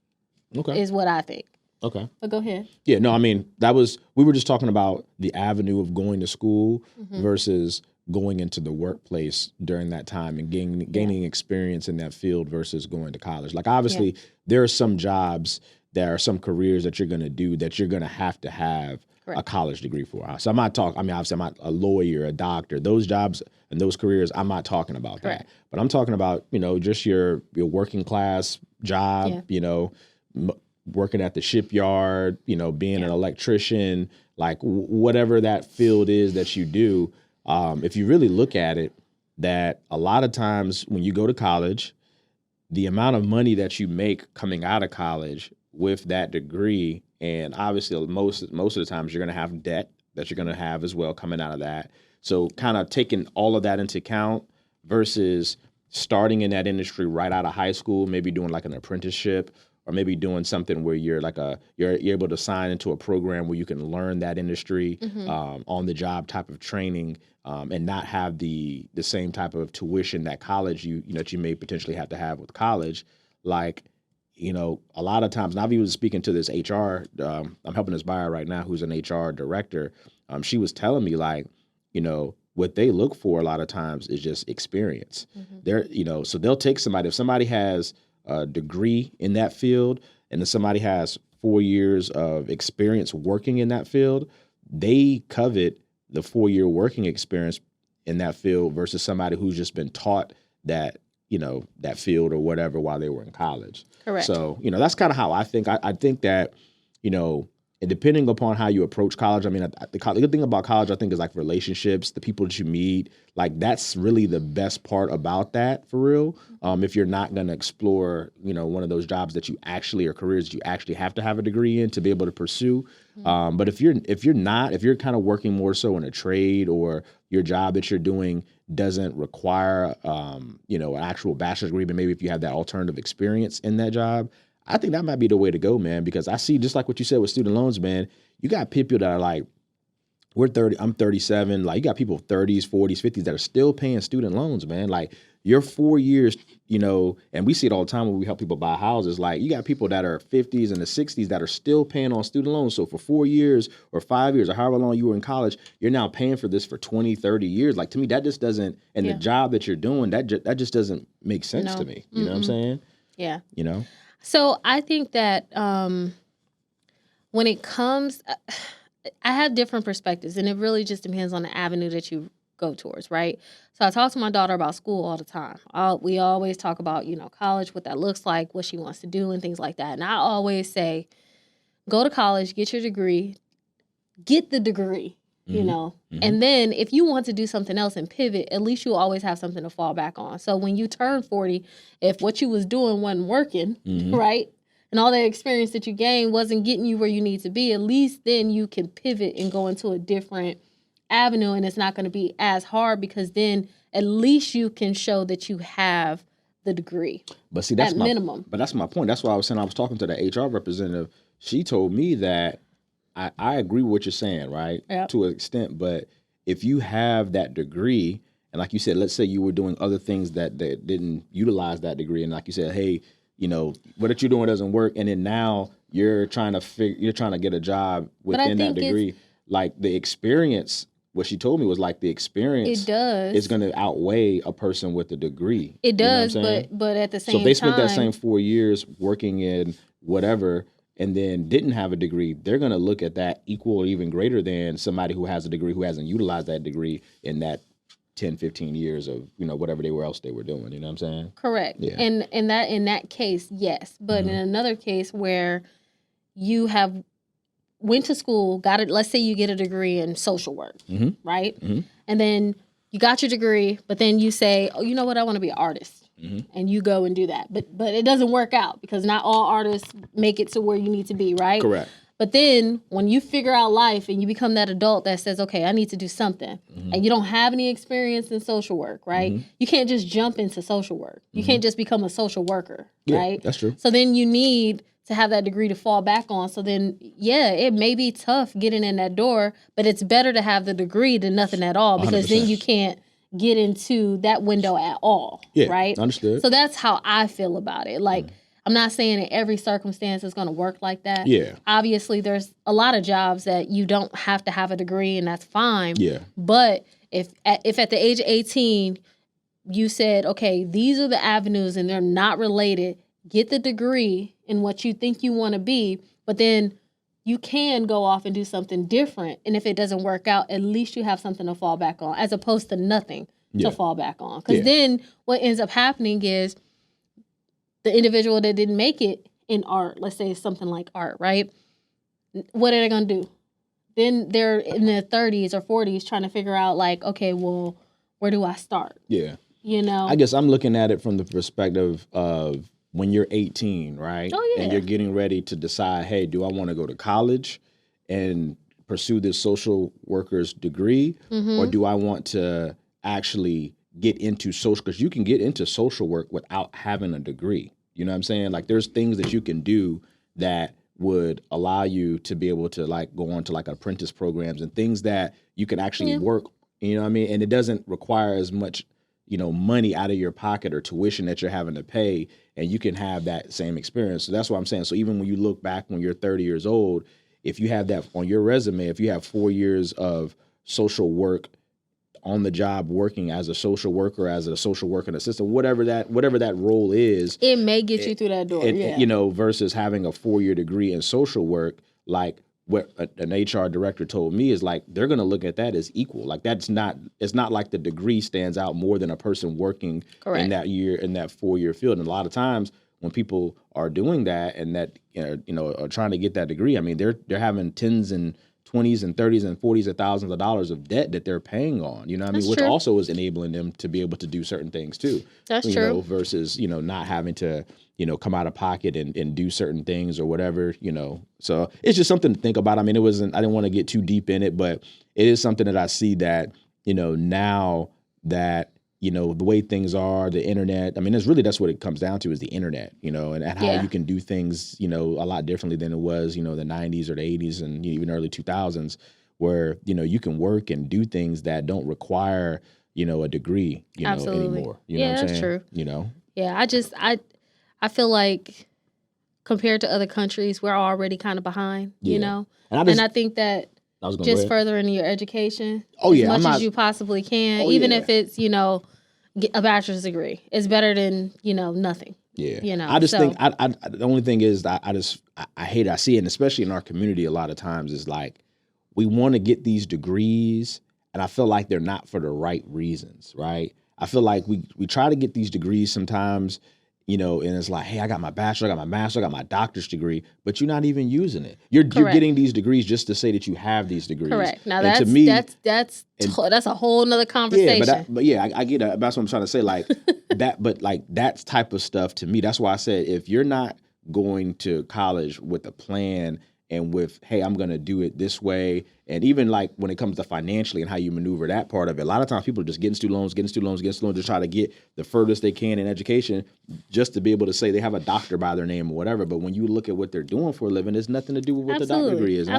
Okay, is what I think. Okay, but go ahead. Yeah, no, I mean we were just talking about the avenue of going to school versus going into the workplace during that time and gaining experience in that field versus going to college. Like obviously there are some jobs, there are some careers that you're going to do that you're going to have a college degree for. So I'm not obviously I'm not a lawyer, a doctor. Those jobs and those careers, I'm not talking about that. But I'm talking about, just your working class job, working at the shipyard, being an electrician, whatever that field is that you do. If you really look at it, that a lot of times when you go to college, the amount of money that you make coming out of college with that degree, and obviously most of the times you're going to have debt that you're going to have as well coming out of that. So kind of taking all of that into account versus starting in that industry right out of high school, maybe doing like an apprenticeship, or maybe doing something where you're you're able to sign into a program where you can learn that industry, on the job type of training, and not have the same type of tuition that college that you may potentially have to have with college. A lot of times, and I've even speaking to this HR, I'm helping this buyer right now who's an HR director. She was telling me what they look for a lot of times is just experience. So they'll take somebody, if somebody has a degree in that field and then somebody has 4 years of experience working in that field, they covet the 4-year working experience in that field versus somebody who's just been taught that, that field or whatever while they were in college. Correct. So, that's kind of how I think. I think that, and depending upon how you approach college, I mean, the good thing about college, I think, is relationships, the people that you meet. That's really the best part about that, for real. If you're not going to explore, one of those jobs that you actually, or careers that you actually have to have a degree in to be able to pursue. But if you're kind of working more so in a trade, or your job that you're doing doesn't require, an actual bachelor's degree, but maybe if you have that alternative experience in that job, I think that might be the way to go, man, because I see, just like what you said with student loans, man, you got people that are we're 30, I'm 37, you got people 30s, 40s, 50s that are still paying student loans, man. Your 4 years, and we see it all the time when we help people buy houses, you got people that are 50s and the 60s that are still paying on student loans. So for 4 years or 5 years or however long you were in college, you're now paying for this for 20, 30 years. To me, that just doesn't, and the job that you're doing, that just doesn't make sense to me. You know what I'm saying? Yeah. So I think that when it comes, I have different perspectives, and it really just depends on the avenue that you go towards, right? So I talk to my daughter about school all the time. We always talk about, college, what that looks like, what she wants to do, and things like that. And I always say, go to college, get your degree, get the degree, and then if you want to do something else and pivot, at least you'll always have something to fall back on. So when you turn 40, if what you was doing wasn't working, right, and all that experience that you gained wasn't getting you where you need to be, at least then you can pivot and go into a different avenue, and it's not going to be as hard, because then at least you can show that you have the degree. But see, that's at minimum. But that's my point. That's why I was saying I was talking to the HR representative. She told me that I agree with what you're saying, right? Yep. To an extent, but if you have that degree, and like you said, let's say you were doing other things that didn't utilize that degree, and like you said, hey, what you're doing doesn't work, and then now you're trying to get a job within that degree. Like the experience, what she told me was like the experience is going to outweigh a person with a degree. It does, but at the same time, so if they spent that same 4 years working in whatever and then didn't have a degree, they're going to look at that equal or even greater than somebody who has a degree who hasn't utilized that degree in that 10, 15 years of, whatever else they were doing. You know what I'm saying? Correct. Yeah. And in that case, yes. But in another case where you have went to school, got it, let's say you get a degree in social work, right? Mm-hmm. And then you got your degree, but then you say, oh, you know what, I want to be an artist. Mm-hmm. And you go and do that. But it doesn't work out because not all artists make it to where you need to be, right? Correct. But then when you figure out life and you become that adult that says, okay, I need to do something, and you don't have any experience in social work, right? You can't just jump into social work. You can't just become a social worker, right? That's true. So then you need to have that degree to fall back on. So then, it may be tough getting in that door, but it's better to have the degree than nothing at all because 100%. then you can't get into that window at all, right? Understood. So that's how I feel about it. Like, I'm not saying in every circumstance it's going to work like that. Yeah. Obviously, there's a lot of jobs that you don't have to have a degree, and that's fine. Yeah. But if at the age of 18, you said, okay, these are the avenues and they're not related, get the degree in what you think you want to be, but then you can go off and do something different. And if it doesn't work out, at least you have something to fall back on as opposed to nothing to fall back on. Because then what ends up happening is the individual that didn't make it in art, let's say something like art, right? What are they going to do? Then they're in their 30s or 40s trying to figure out like, okay, well, where do I start? Yeah. I guess I'm looking at it from the perspective of when you're 18, right? Oh, yeah. And you're getting ready to decide, hey, do I want to go to college and pursue this social worker's degree? Or do I want to actually get into social? Because you can get into social work without having a degree. You know what I'm saying? Like there's things that you can do that would allow you to be able to like go on to like apprentice programs and things that you can actually work, you know what I mean? And it doesn't require as much money out of your pocket or tuition that you're having to pay, and you can have that same experience. So that's what I'm saying. So even when you look back when you're 30 years old, if you have that on your resume, if you have 4 years of social work on the job working as a social worker, as a social worker assistant, whatever that role is, it may get you through that door. Versus having a 4-year degree in social work, like what an HR director told me is like they're going to look at that as equal. Like it's not like the degree stands out more than a person working in that 4-year field. And a lot of times when people are doing that and that are trying to get that degree, I mean they're having tens and 20s and 30s and 40s of thousands of dollars of debt that they're paying on, which true. also is enabling them to be able to do certain things too. That's true. Versus, not having to, come out of pocket and do certain things or whatever, So it's just something to think about. I mean, I didn't want to get too deep in it, but it is something that I see that, now that, the way things are, the internet, I mean, that's what it comes down to is the internet, and how you can do things, a lot differently than it was, the 90s or the 80s and even early 2000s where, you can work and do things that don't require, a degree, anymore. You know what I'm saying? True. Yeah, I feel like compared to other countries, we're already kind of behind, And I think that just furthering your education as much as you possibly can, even if it's, a bachelor's degree. It's better than, nothing. Yeah. I just think the only thing is that I hate it. I see it, and especially in our community a lot of times is like we want to get these degrees and I feel like they're not for the right reasons, right? I feel like we try to get these degrees sometimes, and it's like, hey, I got my bachelor, I got my master, I got my doctor's degree, but you're not even using it. You're getting these degrees just to say that you have these degrees. Correct. Now that's a whole nother conversation. Yeah, I get it. That's what I'm trying to say. Like that, but like that type of stuff to me, that's why I said if you're not going to college with a plan and with, hey, I'm going to do it this way. And even like when it comes to financially and how you maneuver that part of it, a lot of times people are just getting student loans, to try to get the furthest they can in education just to be able to say they have a doctor by their name or whatever. But when you look at what they're doing for a living, it's nothing to do with what the doctor degree is. And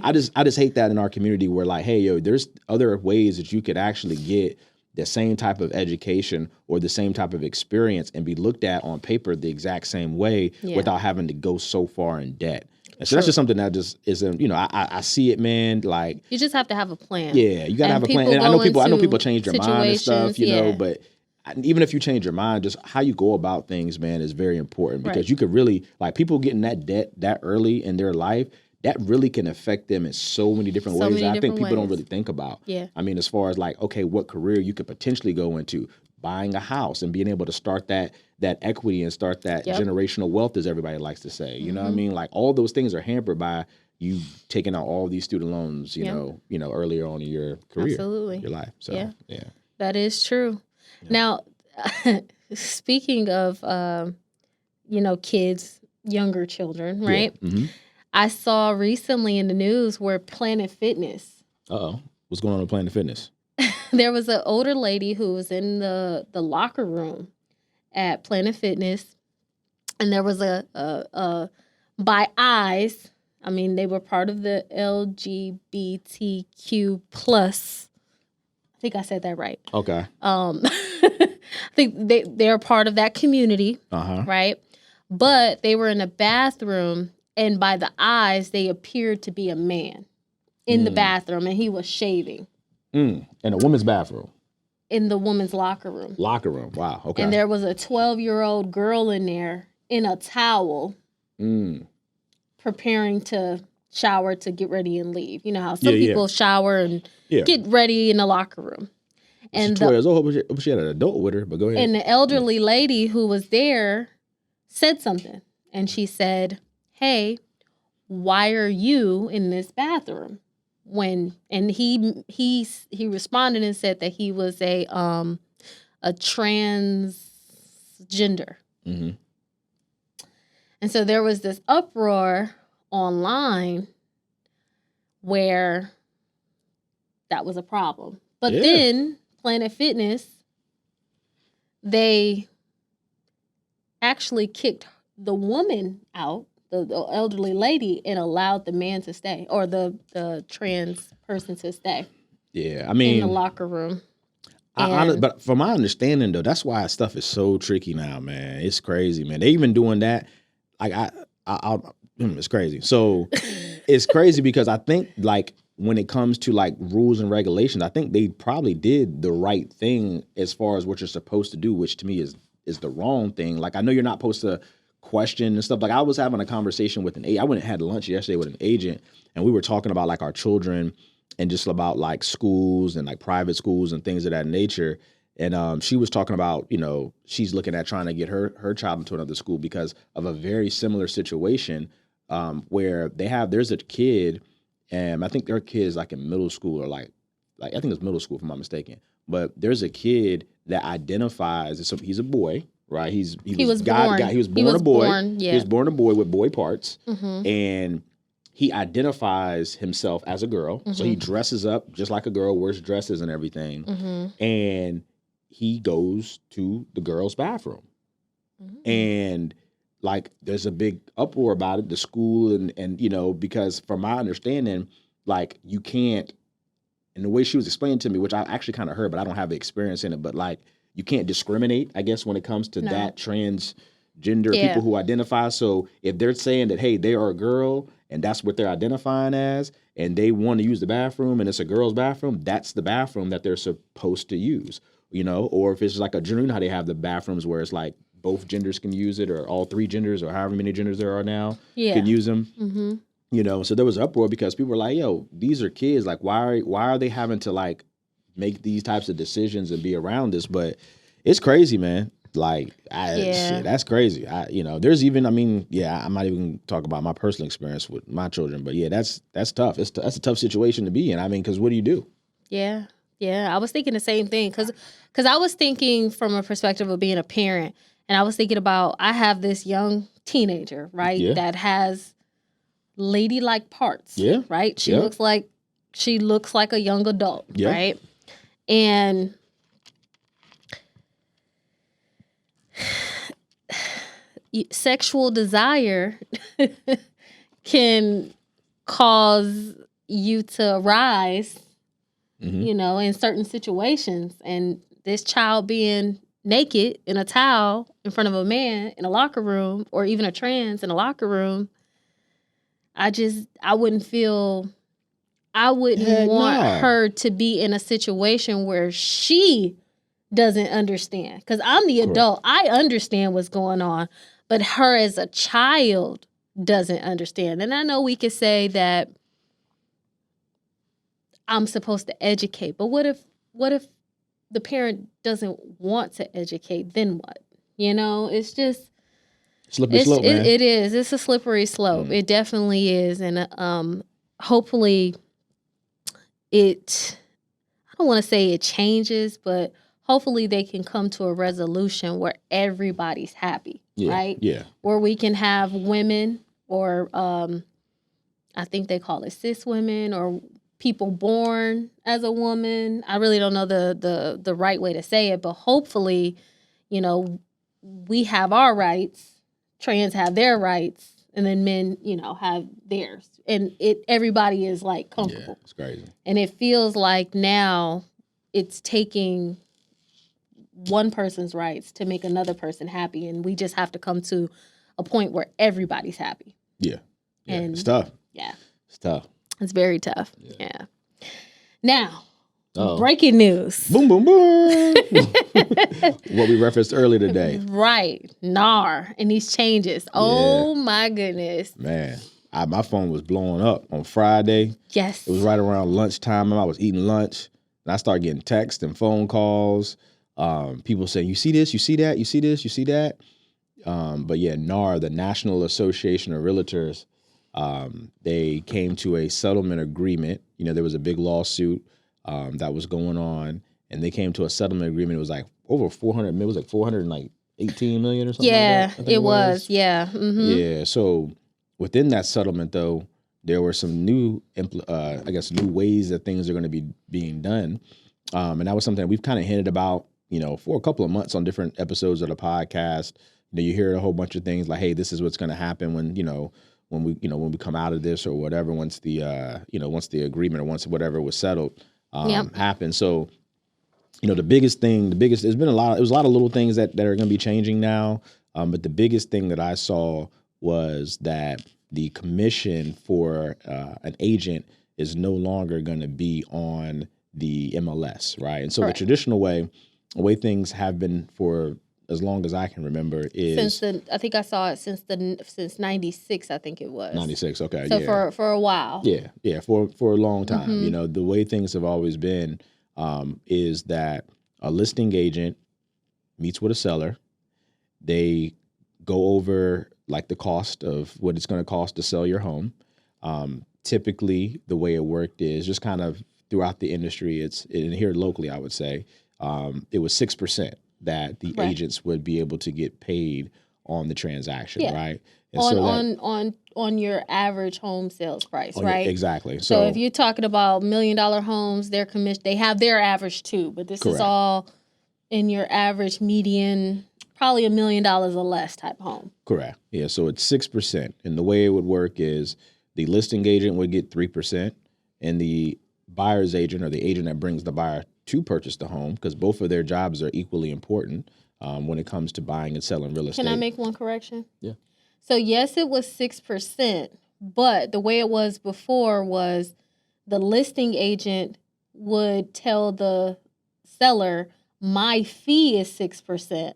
I just hate that in our community where like, hey, yo, there's other ways that you could actually get the same type of education or the same type of experience and be looked at on paper the exact same way without having to go so far in debt. And so that's just something that just isn't, I see it, man. Like you just have to have a plan. Yeah, you gotta have a plan. And I know people change their mind and stuff, you know, but even if you change your mind, just how you go about things, man, is very important because you could really like people getting that debt that early in their life. That really can affect them in so many different ways that I think people don't really think about. Yeah. I mean, as far as like, okay, what career you could potentially go into, buying a house and being able to start that equity and start that generational wealth, as everybody likes to say. You know what I mean? Like all those things are hampered by you taking out all these student loans, you know, earlier on in your career, your life. So yeah. That is true. Yeah. Now, speaking of, kids, younger children, right? Yeah. Mm-hmm. I saw recently in the news where Planet Fitness. Uh-oh. What's going on with Planet Fitness? There was an older lady who was in the locker room at Planet Fitness, and there was a by eyes. I mean, they were part of the LGBTQ plus. I think I said that right. Okay. I think they're part of that community, right? But they were in a bathroom, and by the eyes, they appeared to be a man in the bathroom, and he was shaving. In a woman's bathroom? In the woman's locker room. Locker room, wow, okay. And there was a 12-year-old girl in there in a towel preparing to shower to get ready and leave. You know how some people shower and get ready in the locker room. And 12 years old, but she had an adult with her, but go ahead. And the elderly lady who was there said something. And she said, hey, why are you in this bathroom? And he responded and said that he was a transgender. Mm-hmm. And so there was this uproar online where that was a problem. But then Planet Fitness, they actually kicked the woman out, the elderly lady, and allowed the man to stay, or the trans person to stay. Yeah, I mean, in the locker room. But from my understanding, though, that's why stuff is so tricky now, man. It's crazy, man. They even doing that. Like it's crazy. So it's crazy because I think like when it comes to like rules and regulations, I think they probably did the right thing as far as what you're supposed to do, which to me is the wrong thing. Like I know you're not supposed to question and stuff. Like I was having a conversation with I went and had lunch yesterday with an agent, and we were talking about like our children and just about like schools and like private schools and things of that nature. And she was talking about, she's looking at trying to get her child into another school because of a very similar situation where there's a kid, and I think their kid's like in middle school or like I think it's middle school if I'm not mistaken. But there's a kid that identifies, so he's a boy, right? He was born a boy. He was born a boy with boy parts, and he identifies himself as a girl. So he dresses up just like a girl, wears dresses and everything, and he goes to the girls' bathroom. And like there's a big uproar about it, the school and because from my understanding, like you can't, and the way she was explaining to me, which I actually kind of heard, but I don't have the experience in it, but like you can't discriminate, I guess, when it comes to that transgender people who identify. So if they're saying that, hey, they are a girl and that's what they're identifying as, and they want to use the bathroom and it's a girl's bathroom, that's the bathroom that they're supposed to use, or if it's like a gender, how they have the bathrooms where it's like both genders can use it, or all three genders, or however many genders there are now can use them. So there was uproar because people were like, yo, these are kids. Like, why are they having to like make these types of decisions and be around this? But it's crazy, man. Like, shit, that's crazy. There's even, I'm not even talk about my personal experience with my children, but yeah, that's tough. That's a tough situation to be in. Because what do you do? Yeah. I was thinking the same thing because I was thinking from a perspective of being a parent, and I was thinking about, I have this young teenager, right, that has ladylike parts. Yeah. Right? She Yeah. looks like a young adult, Yeah. right? And sexual desire can cause you to rise, in certain situations. And this child being naked in a towel in front of a man in a locker room, or even a trans in a locker room, I wouldn't want her to be in a situation where she doesn't understand. Because I'm the adult. I understand what's going on. But her as a child doesn't understand. And I know we could say that I'm supposed to educate. But what if the parent doesn't want to educate? Then what? It's just... Slippery slope, man. It is. It's a slippery slope. It definitely is. And hopefully I don't want to say it changes, but hopefully they can come to a resolution where everybody's happy, right? Yeah. Where we can have women, or I think they call it cis women, or people born as a woman. I really don't know the right way to say it, but hopefully, we have our rights, trans have their rights, and then men, have theirs. And everybody is like comfortable. Yeah, it's crazy. And it feels like now it's taking one person's rights to make another person happy. And we just have to come to a point where everybody's happy. Yeah. And it's tough. Yeah. It's tough. It's very tough. Yeah. Now, breaking news. Boom, boom, boom. What we referenced earlier today. Right. NAR and these changes. Yeah. Oh, my goodness. Man, my phone was blowing up on Friday. Yes. It was right around lunchtime. I was eating lunch. And I started getting texts and phone calls. People saying, you see this, you see that, you see this, you see that. But yeah, NAR, the National Association of Realtors, they came to a settlement agreement. There was a big lawsuit that was going on, and they came to a settlement agreement. It was like over 400 million. It was like 418 million or something. Yeah, like that, it was. Yeah. Mm-hmm. Yeah. So within that settlement, though, there were some new, new ways that things are going to be being done. And that was something that we've kind of hinted about, for a couple of months on different episodes of the podcast. You hear a whole bunch of things like, hey, this is what's going to happen when we come out of this or whatever, once the agreement or once whatever was settled happened. So, the biggest, there's been a lot of little things that are going to be changing now. But the biggest thing that I saw was that the commission for an agent is no longer going to be on the MLS, right? And so the traditional way things have been for as long as I can remember is I think I saw it since 96. I think it was 96. Okay, so for a while. Yeah, for a long time. Mm-hmm. The way things have always been is that a listing agent meets with a seller. They go over like the cost of what it's going to cost to sell your home. Typically, the way it worked is just kind of throughout the industry. And here locally, I would say it was 6%. That the agents would be able to get paid on the transaction, right? And on your average home sales price, right? Exactly. So if you're talking about $1 million homes, their commission, they have their average too, but this is all in your average median, probably $1 million or less type home. Correct. Yeah. So it's 6%, and the way it would work is the listing agent would get 3%, and the buyer's agent or the agent that brings the buyer to purchase the home, because both of their jobs are equally important when it comes to buying and selling real estate. Can I make one correction? Yeah. So yes, it was 6%, but the way it was before was the listing agent would tell the seller, my fee is 6%.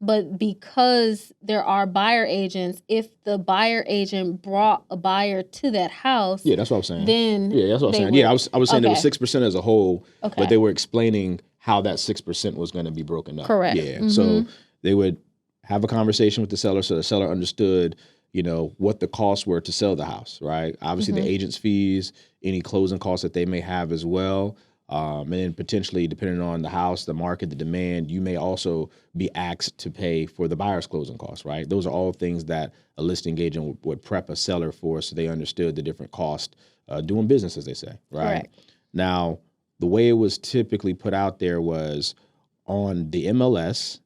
But because there are buyer agents, if the buyer agent brought a buyer to that house, that's what I'm saying. Then that's what I'm saying. I was saying it was 6% as a whole, but they were explaining how that 6% was going to be broken up. Correct. Yeah. Mm-hmm. So they would have a conversation with the seller, so the seller understood, what the costs were to sell the house, right? Obviously, the agent's fees, any closing costs that they may have as well. And then potentially, depending on the house, the market, the demand, you may also be asked to pay for the buyer's closing costs, right? Those are all things that a listing agent would prep a seller for, so they understood the different costs doing business, as they say, right? Correct. Now, the way it was typically put out there was on the MLS,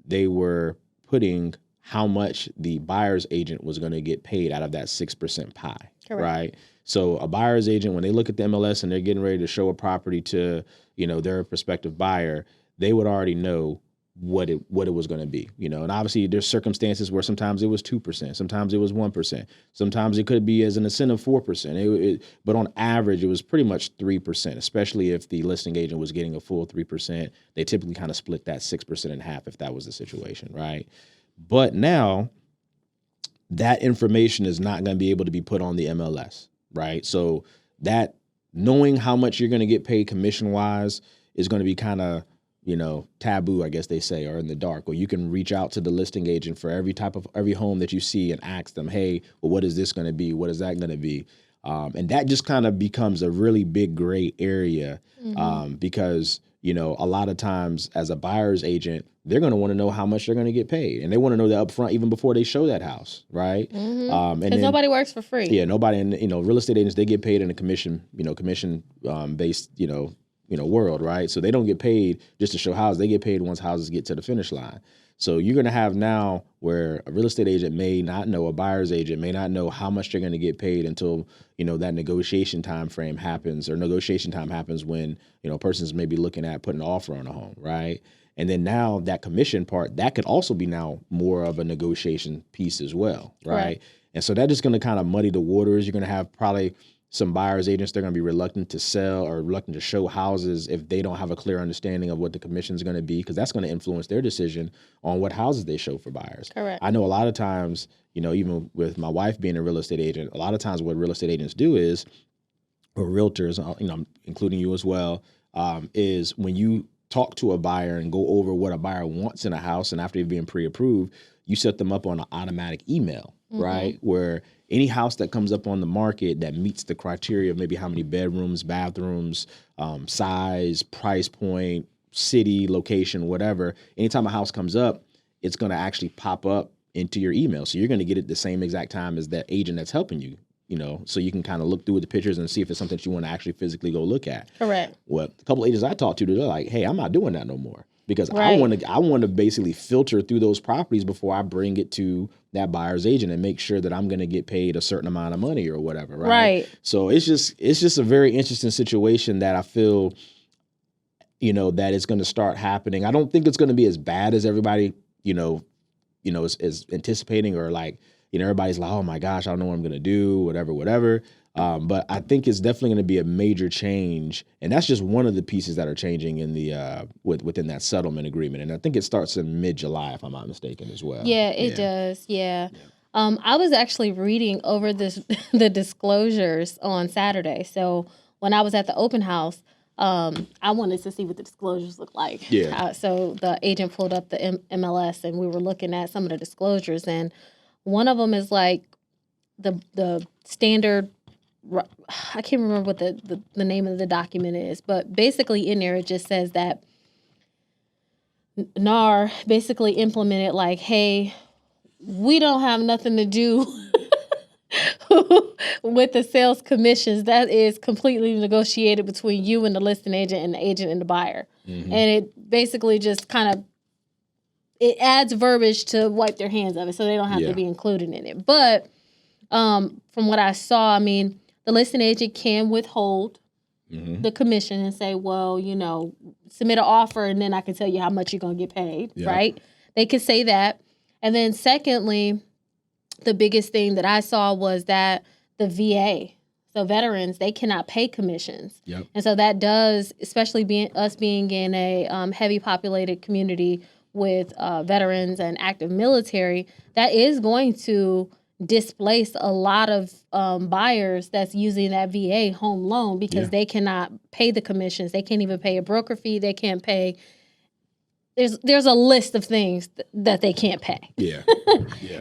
they were putting how much the buyer's agent was going to get paid out of that 6% pie, Correct. right? So a buyer's agent, when they look at the MLS and they're getting ready to show a property to, their prospective buyer, they would already know what it was going to be, and obviously there's circumstances where sometimes it was 2%, sometimes it was 1%, sometimes it could be as an incentive 4%. But on average, it was pretty much 3%, especially if the listing agent was getting a full 3%. They typically kind of split that 6% in half if that was the situation, right? But now that information is not going to be able to be put on the MLS, right? So that knowing how much you're going to get paid commission-wise is going to be kind of, taboo, I guess they say, or in the dark, or you can reach out to the listing agent for every home that you see and ask them, hey, well, what is this going to be? What is that going to be? And that just kind of becomes a really big gray area because, a lot of times as a buyer's agent, they're going to want to know how much they're going to get paid. And they want to know that up front even before they show that house, right? Because nobody works for free. Yeah, nobody. And, real estate agents, they get paid in a commission based, world, right? So they don't get paid just to show houses. They get paid once houses get to the finish line. So you're going to have now where a real estate agent may not know, a buyer's agent may not know how much they're going to get paid until, that negotiation time frame happens, or negotiation time happens when, a person's maybe looking at putting an offer on a home, right? And then now that commission part, that could also be now more of a negotiation piece as well, right? And so that is going to kind of muddy the waters. You're going to have probably some buyer's agents, they're going to be reluctant to sell or reluctant to show houses if they don't have a clear understanding of what the commission is going to be, because that's going to influence their decision on what houses they show for buyers. Correct. I know a lot of times, even with my wife being a real estate agent, a lot of times what real estate agents do is, or realtors, including you as well, is when you talk to a buyer and go over what a buyer wants in a house, and after you've been pre-approved, you set them up on an automatic email, right? Where any house that comes up on the market that meets the criteria of maybe how many bedrooms, bathrooms, size, price point, city, location, whatever, anytime a house comes up, it's going to actually pop up into your email. So you're going to get it the same exact time as that agent that's helping you, so you can kind of look through the pictures and see if it's something that you want to actually physically go look at. Correct. Well, a couple of agents I talked to, they're like, hey, I'm not doing that no more. Because I want to basically filter through those properties before I bring it to that buyer's agent and make sure that I'm going to get paid a certain amount of money or whatever, right? Right. So it's just a very interesting situation that I feel, that it's going to start happening. I don't think it's going to be as bad as everybody, is anticipating, or like, everybody's like, oh my gosh, I don't know what I'm going to do, whatever. But I think it's definitely going to be a major change, and that's just one of the pieces that are changing in the within that settlement agreement. And I think it starts in mid-July, if I'm not mistaken, as well. Yeah, it does. Yeah. I was actually reading over the disclosures on Saturday. So when I was at the open house, I wanted to see what the disclosures look like. Yeah. So the agent pulled up the MLS, and we were looking at some of the disclosures, and one of them is like the standard. I can't remember what the name of the document is, but basically in there it just says that NAR basically implemented like, hey, we don't have nothing to do with the sales commissions. That is completely negotiated between you and the listing agent and the buyer. And it basically just kind of, it adds verbiage to wipe their hands of it so they don't have to be included in it. But from what I saw, I mean, the listing agent can withhold the commission and say, well, submit an offer and then I can tell you how much you're going to get paid, right? They could say that. And then secondly, the biggest thing that I saw was that the VA, so veterans, they cannot pay commissions. Yep. And so that does, especially being in a heavy populated community with veterans and active military, that is going to displace a lot of buyers that's using that VA home loan because they cannot pay the commissions. They can't even pay a broker fee. They can't pay. There's a list of things that they can't pay. Yeah.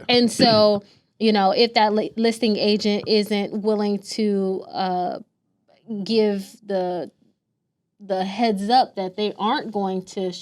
And so, if that listing agent isn't willing to give the the heads up that they aren't going to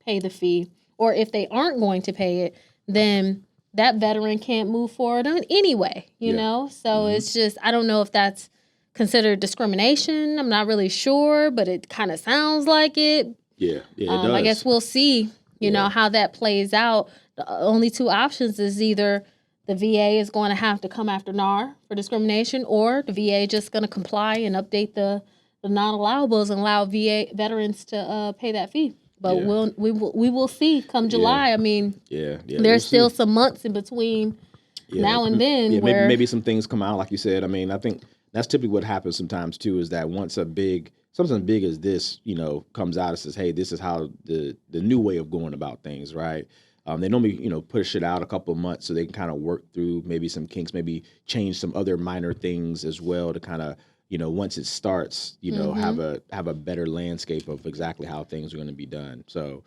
pay the fee, or if they aren't going to pay it, then that veteran can't move forward anyway, you know? So it's just, I don't know if that's considered discrimination. I'm not really sure, but it kind of sounds like it. Yeah, it does. I guess we'll see, you know, how that plays out. The only two options is either the VA is going to have to come after NAR for discrimination, or the VA just going to comply and update the non-allowables and allow VA veterans to pay that fee. But we will see come July. I mean, there's still some months in between now and then. where maybe some things come out, like you said. I mean, I think that's typically what happens sometimes too, is that once something big as this, you know, comes out and says, hey, this is how the new way of going about things, right? They normally, you know, push it out a couple of months so they can kind of work through maybe some kinks, maybe change some other minor things as well to kind of, you know, once it starts, you know, have a better landscape of exactly how things are going to be done. So,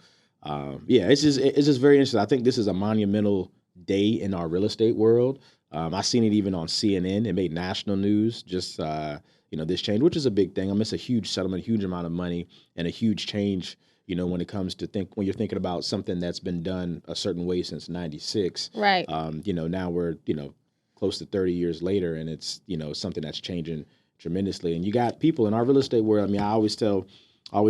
it's just very interesting. I think this is a monumental day in our real estate world. I seen it even on CNN. It made national news. Just you know, this change, which is a big thing. I mean, it's a huge settlement, huge amount of money, and a huge change. You know, when it comes to when you're thinking about something that's been done a certain way since '96. Right. You know, now we're, you know, close to 30 years later, and it's, you know, something that's changing tremendously. And you got people in our real estate world. I mean, I always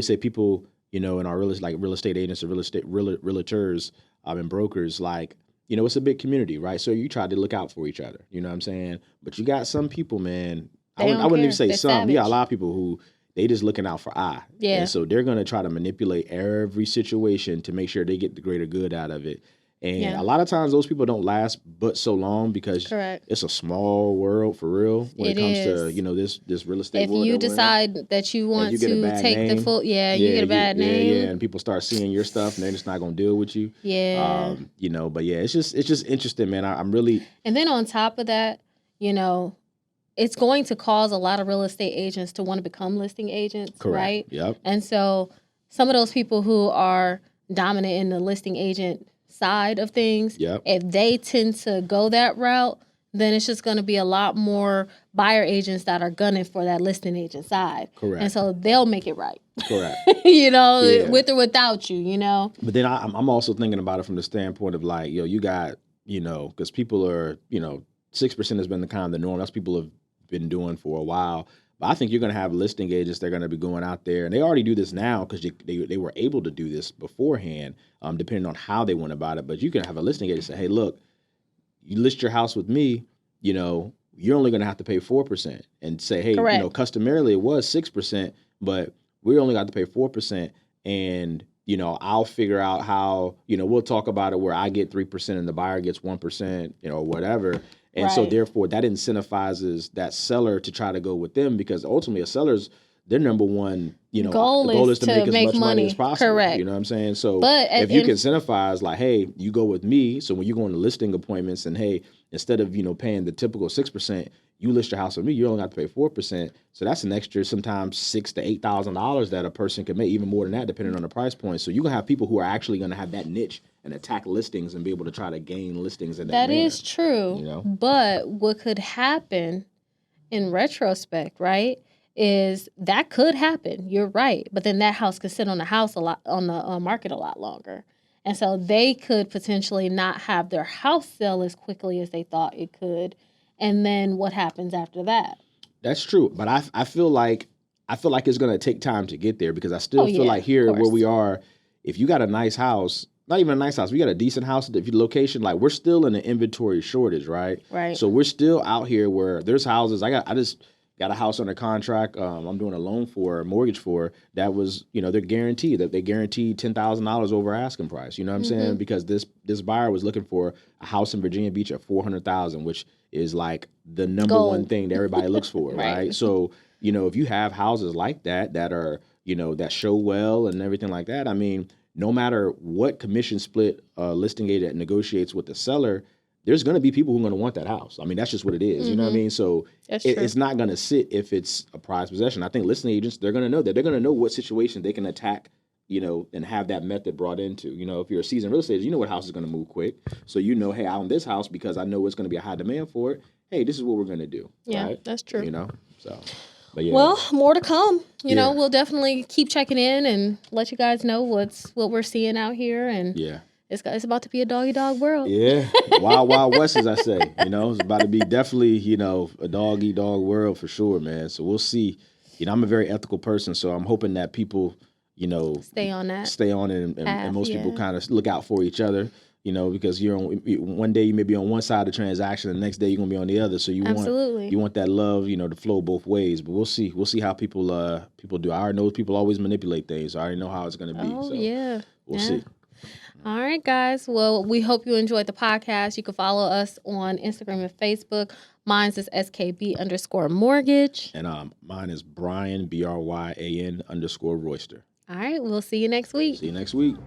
say people, you know, in our real estate agents or realtors and brokers, like, you know, it's a big community, right? So you try to look out for each other. You know what I'm saying? But you got some people, man. I wouldn't even say some. Savage. You got a lot of people who they just looking out for I. Yeah. And so they're going to try to manipulate every situation to make sure they get the greater good out of it. And a lot of times those people don't last but so long because it's a small world for real when it comes to, you know, this real estate world. If you decide that you want to take the full, you get a bad name. Yeah, and people start seeing your stuff and they're just not going to deal with you. Yeah. You know, but it's just interesting, man. I'm really. And then on top of that, you know, it's going to cause a lot of real estate agents to want to become listing agents, right? Yep. And so some of those people who are dominant in the listing agent side of things, if they tend to go that route, then it's just going to be a lot more buyer agents that are gunning for that listing agent side. Correct. And so they'll make it right. Correct. You know, with or without you, you know. But then I'm also thinking about it from the standpoint of like, you got, you know, because people are, you know, 6% has been the kind of the norm. That's people have been doing for a while. But I think you're going to have listing agents that are going to be going out there, and they already do this now because they were able to do this beforehand, depending on how they went about it. But you can have a listing agent say, hey, look, you list your house with me, you know, you're only going to have to pay 4%, and say, hey, you know, customarily it was 6%, but we only got to pay 4%, and, you know, I'll figure out how, you know, we'll talk about it where I get 3% and the buyer gets 1%, you know, whatever. And so therefore that incentivizes that seller to try to go with them, because ultimately a seller's, their number one, you know, goal is to make as much money as possible. Correct. You know what I'm saying? So if you can incentivize like, hey, you go with me. So when you go into listing appointments and hey, instead of, you know, paying the typical 6%, you list your house with me, you only have to pay 4%. So that's an extra sometimes $6,000 to $8,000 that a person can make, even more than that, depending on the price point. So you're gonna have people who are actually gonna have that niche and attack listings and be able to try to gain listings in that manner. Is true. You know? But what could happen in retrospect, right, is that could happen. You're right. But then that house could sit on the market a lot longer. And so they could potentially not have their house sell as quickly as they thought it could. And then what happens after that? That's true. But I feel like it's going to take time to get there, because I still feel like here where we are, if you got a nice house, not even a nice house, we got a decent house, if your location, like we're still in an inventory shortage, right? Right. So we're still out here where there's houses. I just got a house under contract. I'm doing a mortgage for, that was, you know, they're guaranteed $10,000 over asking price. You know what I'm saying? Because this buyer was looking for a house in Virginia Beach at $400,000, which is like the number one thing that everybody looks for, right? So, you know, if you have houses like that are, you know, that show well and everything like that, I mean, no matter what commission split listing agent negotiates with the seller, there's going to be people who are going to want that house. I mean, that's just what it is. You know what I mean? So it's not going to sit if it's a prized possession. I think listing agents, they're going to know that. They're going to know what situation they can attack, you know, and have that method brought into. You know, if you're a seasoned real estate agent, you know what house is going to move quick. So you know, hey, I own this house because I know it's going to be a high demand for it. Hey, this is what we're going to do. Yeah, right? that's true. You know, so. But yeah. Well, more to come. You know, Yeah. we'll definitely keep checking in and let you guys know what we're seeing out here. And Yeah. it's about to be a dog world. Yeah. Wild, wild west, as I say. You know, it's about to be definitely, you know, a dog world for sure, man. So we'll see. You know, I'm a very ethical person, so I'm hoping that people, you know, stay on it, and most people kind of look out for each other. You know, because you're on one day you may be on one side of the transaction, and the next day you're gonna be on the other. So you want that love, you know, to flow both ways. But we'll see how people do. I already know people always manipulate things. So I already know how it's gonna be. Oh so yeah, we'll see. All right, guys. Well, we hope you enjoyed the podcast. You can follow us on Instagram and Facebook. Mine's is SKB_mortgage. And mine is Bryan, BRYAN _Royster. All right, we'll see you next week. See you next week.